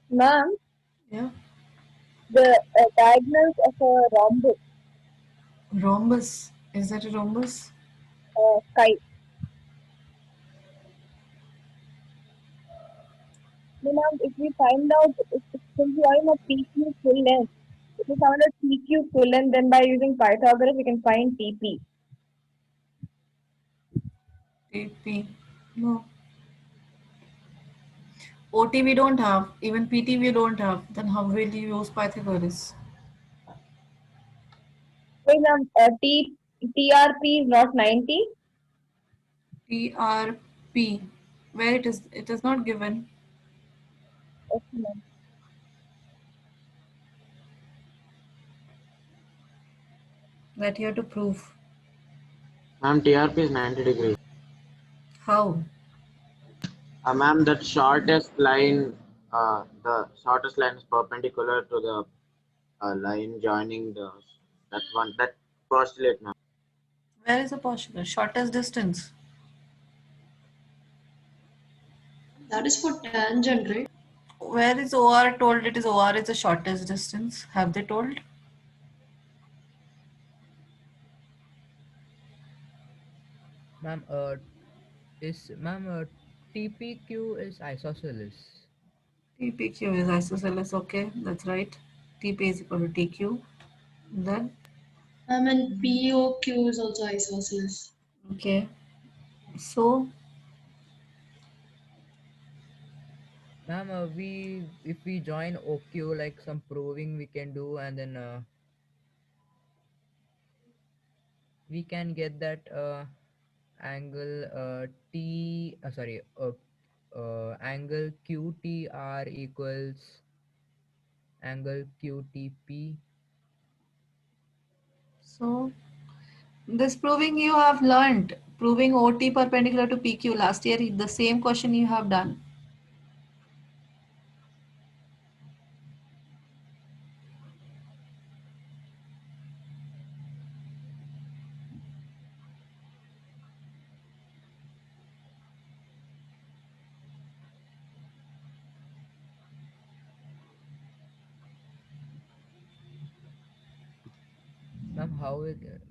ma'am, Yeah. the diagonals of a rhombus, Rhombus. Is that a rhombus? kite. So, ma'am, if we find out, since we are in a PQ full length, if we found a TQ full length, then by using Pythagoras, we can find TP. TP. No. OT we don't have. Even PT we don't have. Then how will you use Pythagoras? For example, TRP is not 90. TRP. Where it is? It is not given. Okay, ma'am. That you have to prove. Ma'am, TRP is 90 degrees. How? Ma'am, that shortest line, the shortest line is perpendicular to the line joining that postulate, ma'am. Where is the postulate? Shortest distance. That is for tangent, right? Where is OR told it is OR is the shortest distance? Have they told? ma'am, TPQ is isosceles. TPQ is isosceles, okay, that's right. TP is equal to TQ. Then, And BOQ is also isosceles. okay, so Ma'am, if we join OQ, like some proving we can do, and then we can get that angle angle QTR equals angle QTP. So this proving you have learned, proving OT perpendicular to PQ last year, the same question you have done.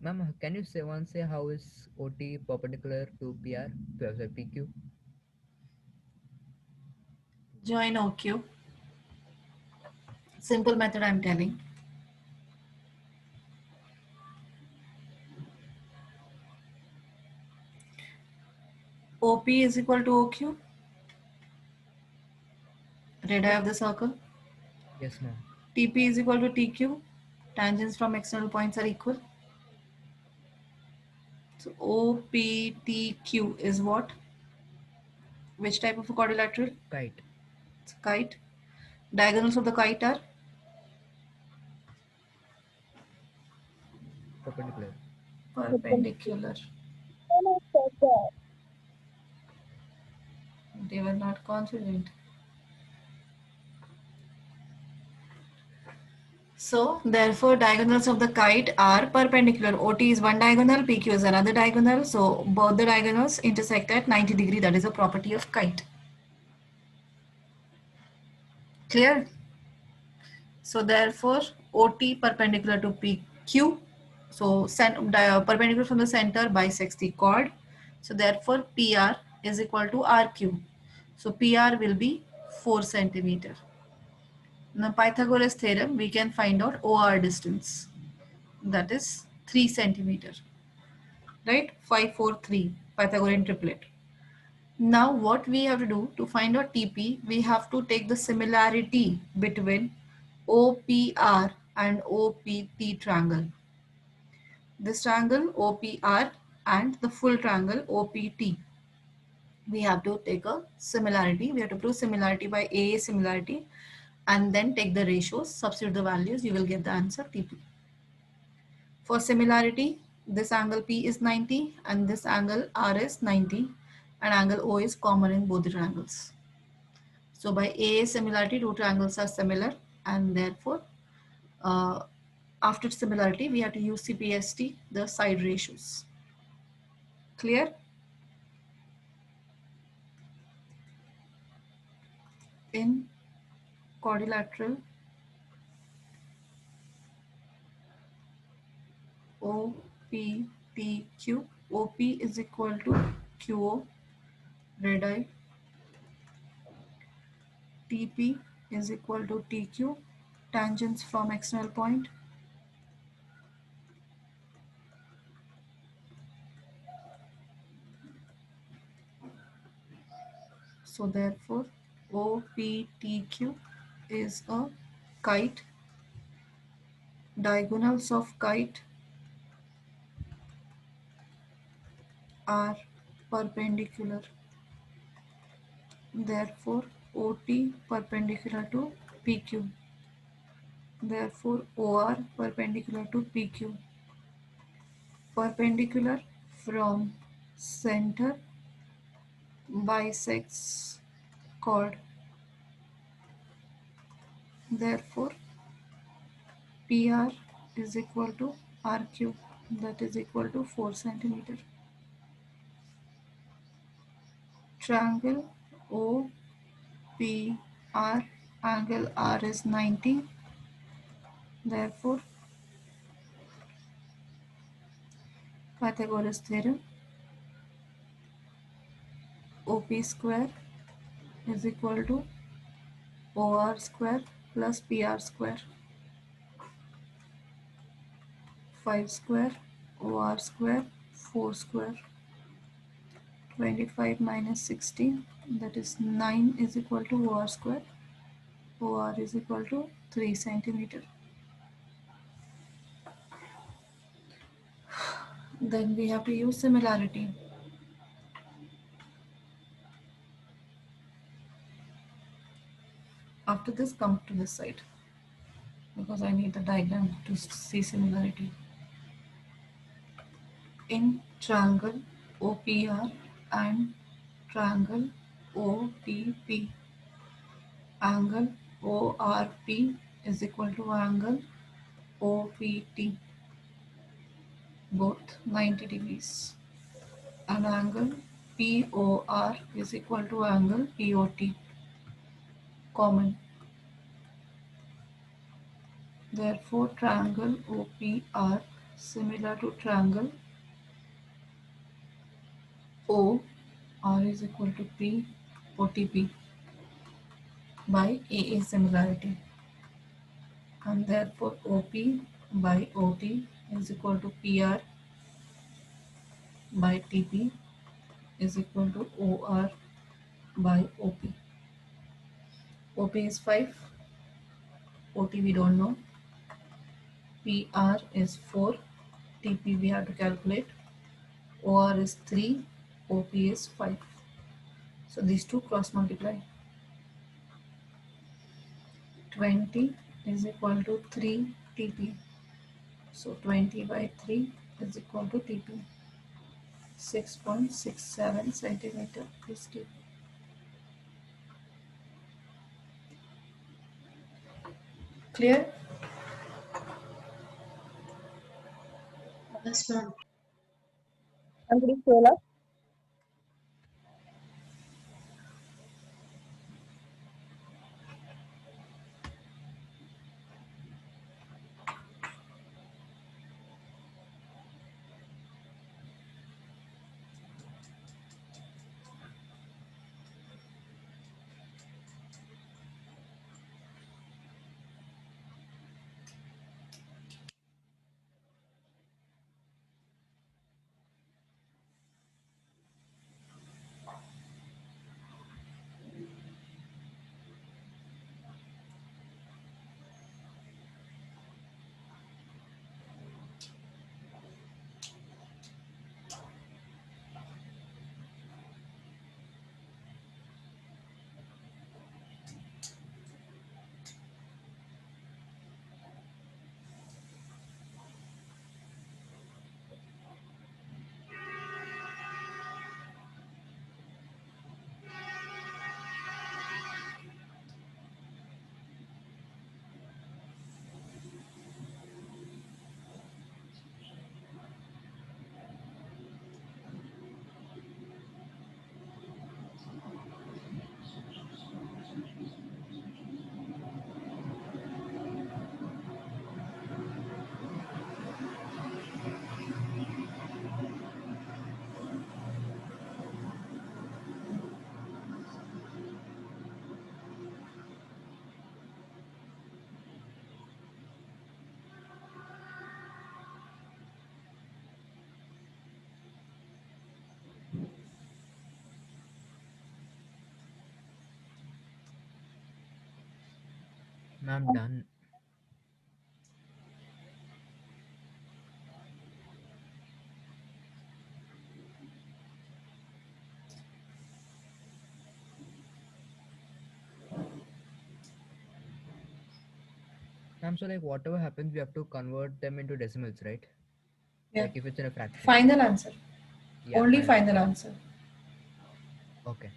Ma'am, can you say how is OT perpendicular to PR, sorry, PQ? Join OQ. Simple method I'm telling. OP is equal to OQ. Radii of the circle. Yes, ma'am. TP is equal to TQ. Tangents from external points are equal. So OPTQ is what? Which type of a quadrilateral? Kite. It's a kite. Diagonals of the kite are Perpendicular. perpendicular. And I said that. They were not consonant. So therefore diagonals of the kite are perpendicular. OT is one diagonal, PQ is another diagonal. So both the diagonals intersect at 90 degree. That is a property of kite. Clear? So therefore OT perpendicular to PQ. So perpendicular from the center bisects the chord. So therefore PR is equal to RQ. So PR will be 4 centimeter. Now Pythagoras theorem, we can find out OR distance. That is 3 centimeter. Right? 5, 4, 3. Pythagorean triplet. Now what we have to do to find out TP, we have to take the similarity between OPR and OPT triangle. This triangle OPR and the full triangle OPT. We have to take a similarity. We have to prove similarity by AA similarity and then take the ratios, substitute the values, you will get the answer TP. For similarity, this angle P is 90 and this angle R is 90 and angle O is common in both the triangles. So by AA similarity, two triangles are similar and therefore after similarity, we have to use CPST, the side ratios. Clear? In quadrilateral OPTQ, OP is equal to QO radii, TP is equal to TQ, tangents from external point. So therefore OPTQ is a kite. Diagonals of kite are perpendicular. Therefore OT perpendicular to PQ. Therefore OR perpendicular to PQ. Perpendicular from center bisects chord. Therefore PR is equal to RQ, that is equal to 4 centimeter. Triangle OPR, angle R is 90. Therefore Pythagoras theorem, OP square is equal to OR square plus PR square. 5 square, OR square, 4 square. 25 minus 60, that is 9 is equal to OR square. OR is equal to 3 centimeter. Then we have to use similarity. After this, come to this side because I need the diagram to see similarity. In triangle OPR and triangle OPP, angle ORP is equal to angle OPT, both 90 degrees, and angle POR is equal to angle POT, common. Therefore, triangle OPR similar to triangle O, R is equal to P OTP by AA similarity, and therefore OP by OT is equal to PR by TP is equal to OR by OP. OP is 5, OT we don't know, PR is 4, TP we have to calculate, OR is 3, OP is 5. So these two cross multiply. 20 is equal to 3 TP. So 20 by 3 is equal to TP. 6.67 centimeter is TP. Clear? Yes, ma'am. And could you scroll up? Ma'am, done. Ma'am, so like whatever happens, we have to convert them into decimals, right? Yeah. Like if it's in a fraction. Final answer. Yeah, Only final answer. Okay.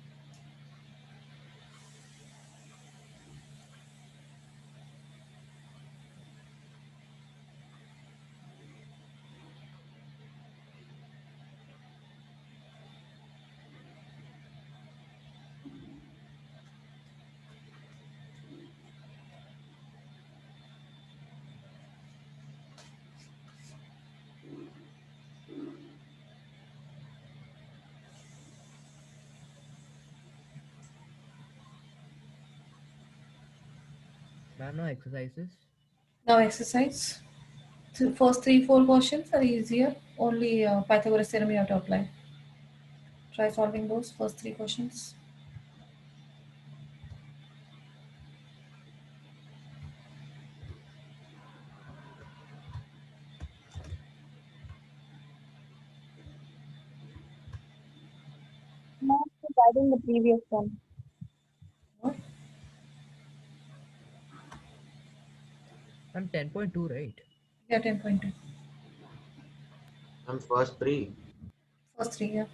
Ma'am, no exercises. Now exercise. First 3-4 questions are easier. Only Pythagoras theorem you have to apply. Try solving those first 3 questions. Now regarding the previous one. What? I'm 10.2, right? Yeah, 10.2. I'm first three. First 3, yeah.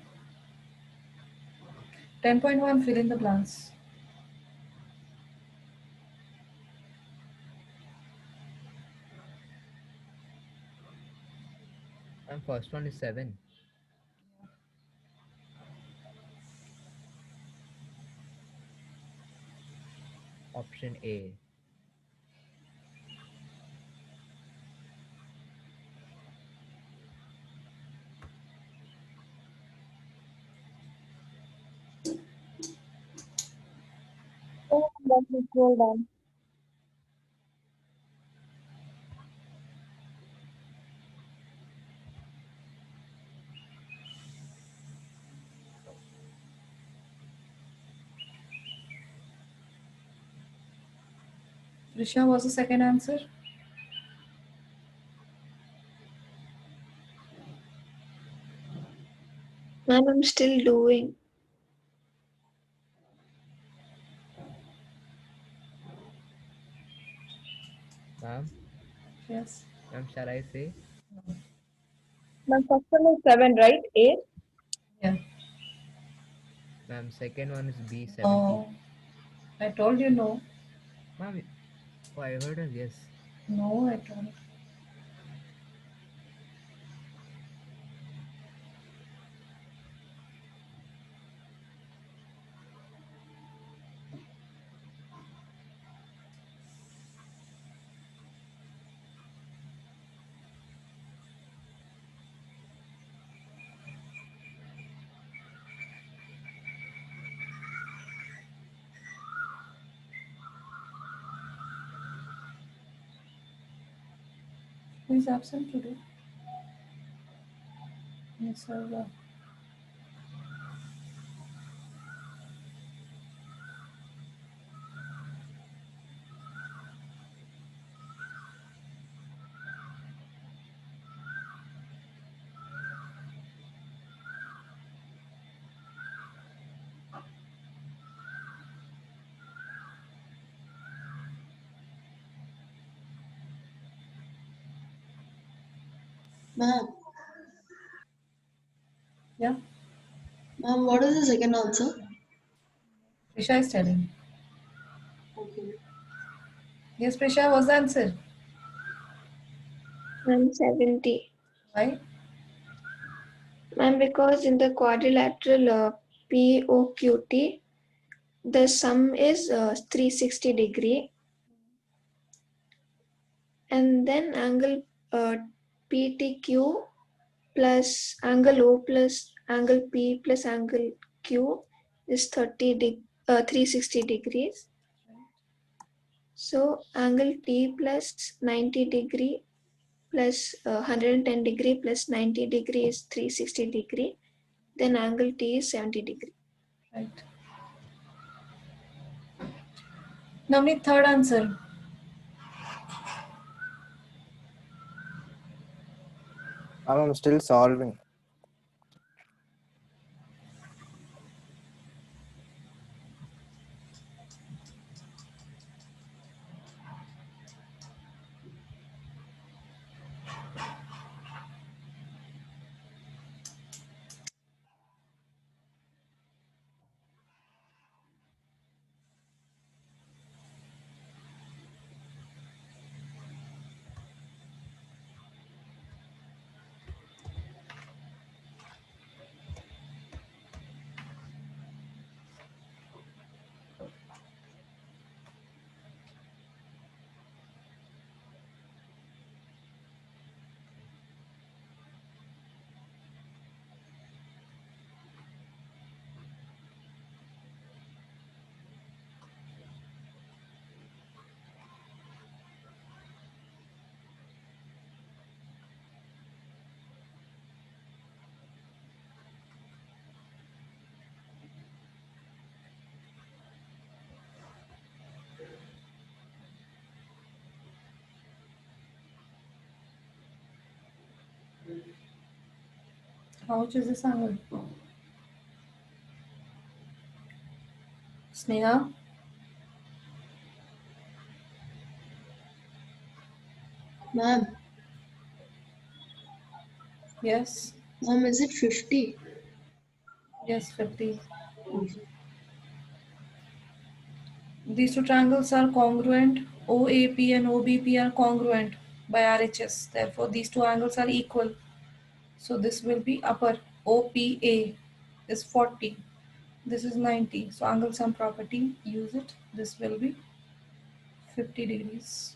10.1, fill in the blanks. And first one is 7. Option A. Oh, let me scroll down. Risha was the second answer. Ma'am, I'm still doing. Ma'am, Yes. ma'am, shall I say? My first one is 7, right? A. Yeah. Ma'am, second one is B, 70. Oh, I told you no. Ma'am, oh, I heard as yes. No, I told. Who is absent today? Yes, sir. Ma'am, Yeah. ma'am, what is the second answer? Prisha is telling. Okay. Yes, Prisha, what's the answer? Ma'am, 70. Why? Ma'am, because in the quadrilateral POQT, the sum is 360 degree, and then angle PTQ plus angle O plus angle P plus angle Q is 360 degrees. So angle T plus 90 degree plus 110 degree plus 90 degree is 360 degree. Then angle T is 70 degree. Right. Now we need third answer. I'm still solving. How much is this angle? Sneha? Ma'am, Yes. ma'am, is it 50? Yes, 50. Okay. These two triangles are congruent. OAP and OBP are congruent by RHS. Therefore, these two angles are equal. So this will be upper. OPA is 40. This is 90. So angle sum property, use it. This will be 50 degrees.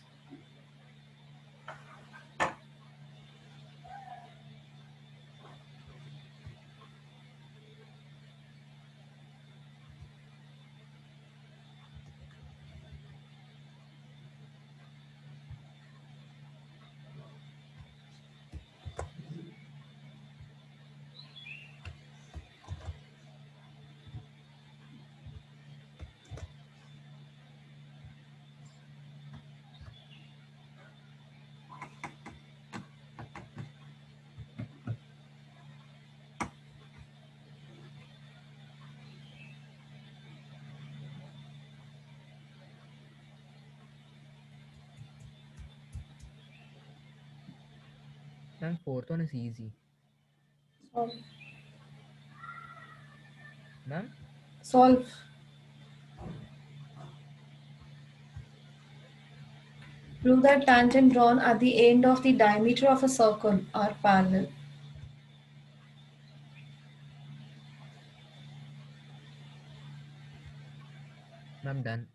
Ma'am, fourth one is easy. Solve. Ma'am, Solve. Prove that tangent drawn at the end of the diameter of a circle are parallel. ma'am, done.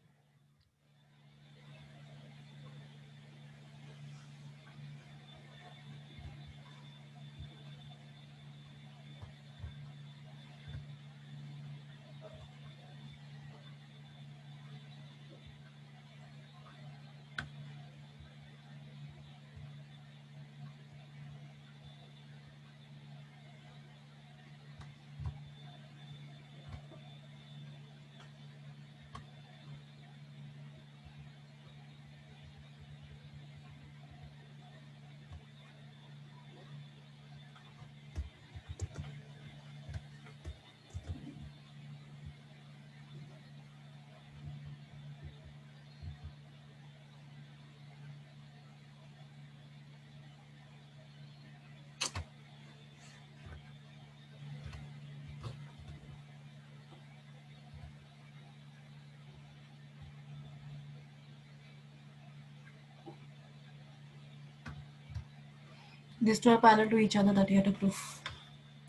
These two are parallel to each other that you have to prove.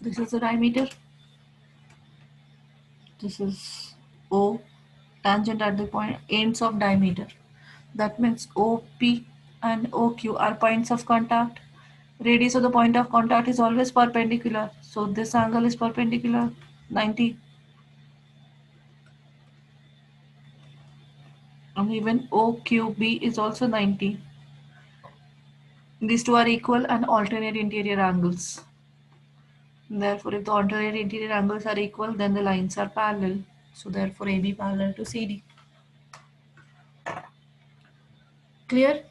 This is the diameter. This is O, tangent at the point ends of diameter. That means OP and OQ are points of contact. Radius of the point of contact is always perpendicular. So this angle is perpendicular, 90. And even OQB is also 90. These two are equal and alternate interior angles. Therefore, if the alternate interior angles are equal, then the lines are parallel. So therefore, AB parallel to CD. Clear?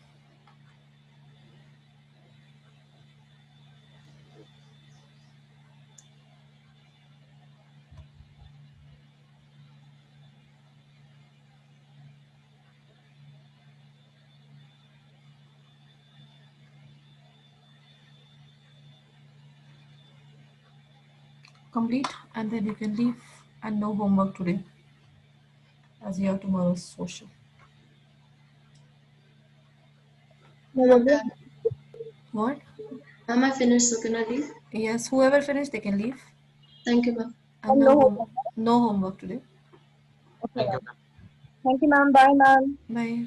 Complete, and then you can leave, and no homework today as you have tomorrow's social. Ma'am, I'm done. What? Ma'am, I finished, so can I leave? Yes, whoever finished, they can leave. Thank you, ma'am. And No homework. no homework today. Okay, Thank you. ma'am. Thank you, ma'am. Bye, ma'am. Bye.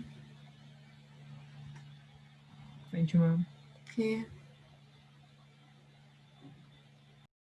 Thank you, ma'am. Okay.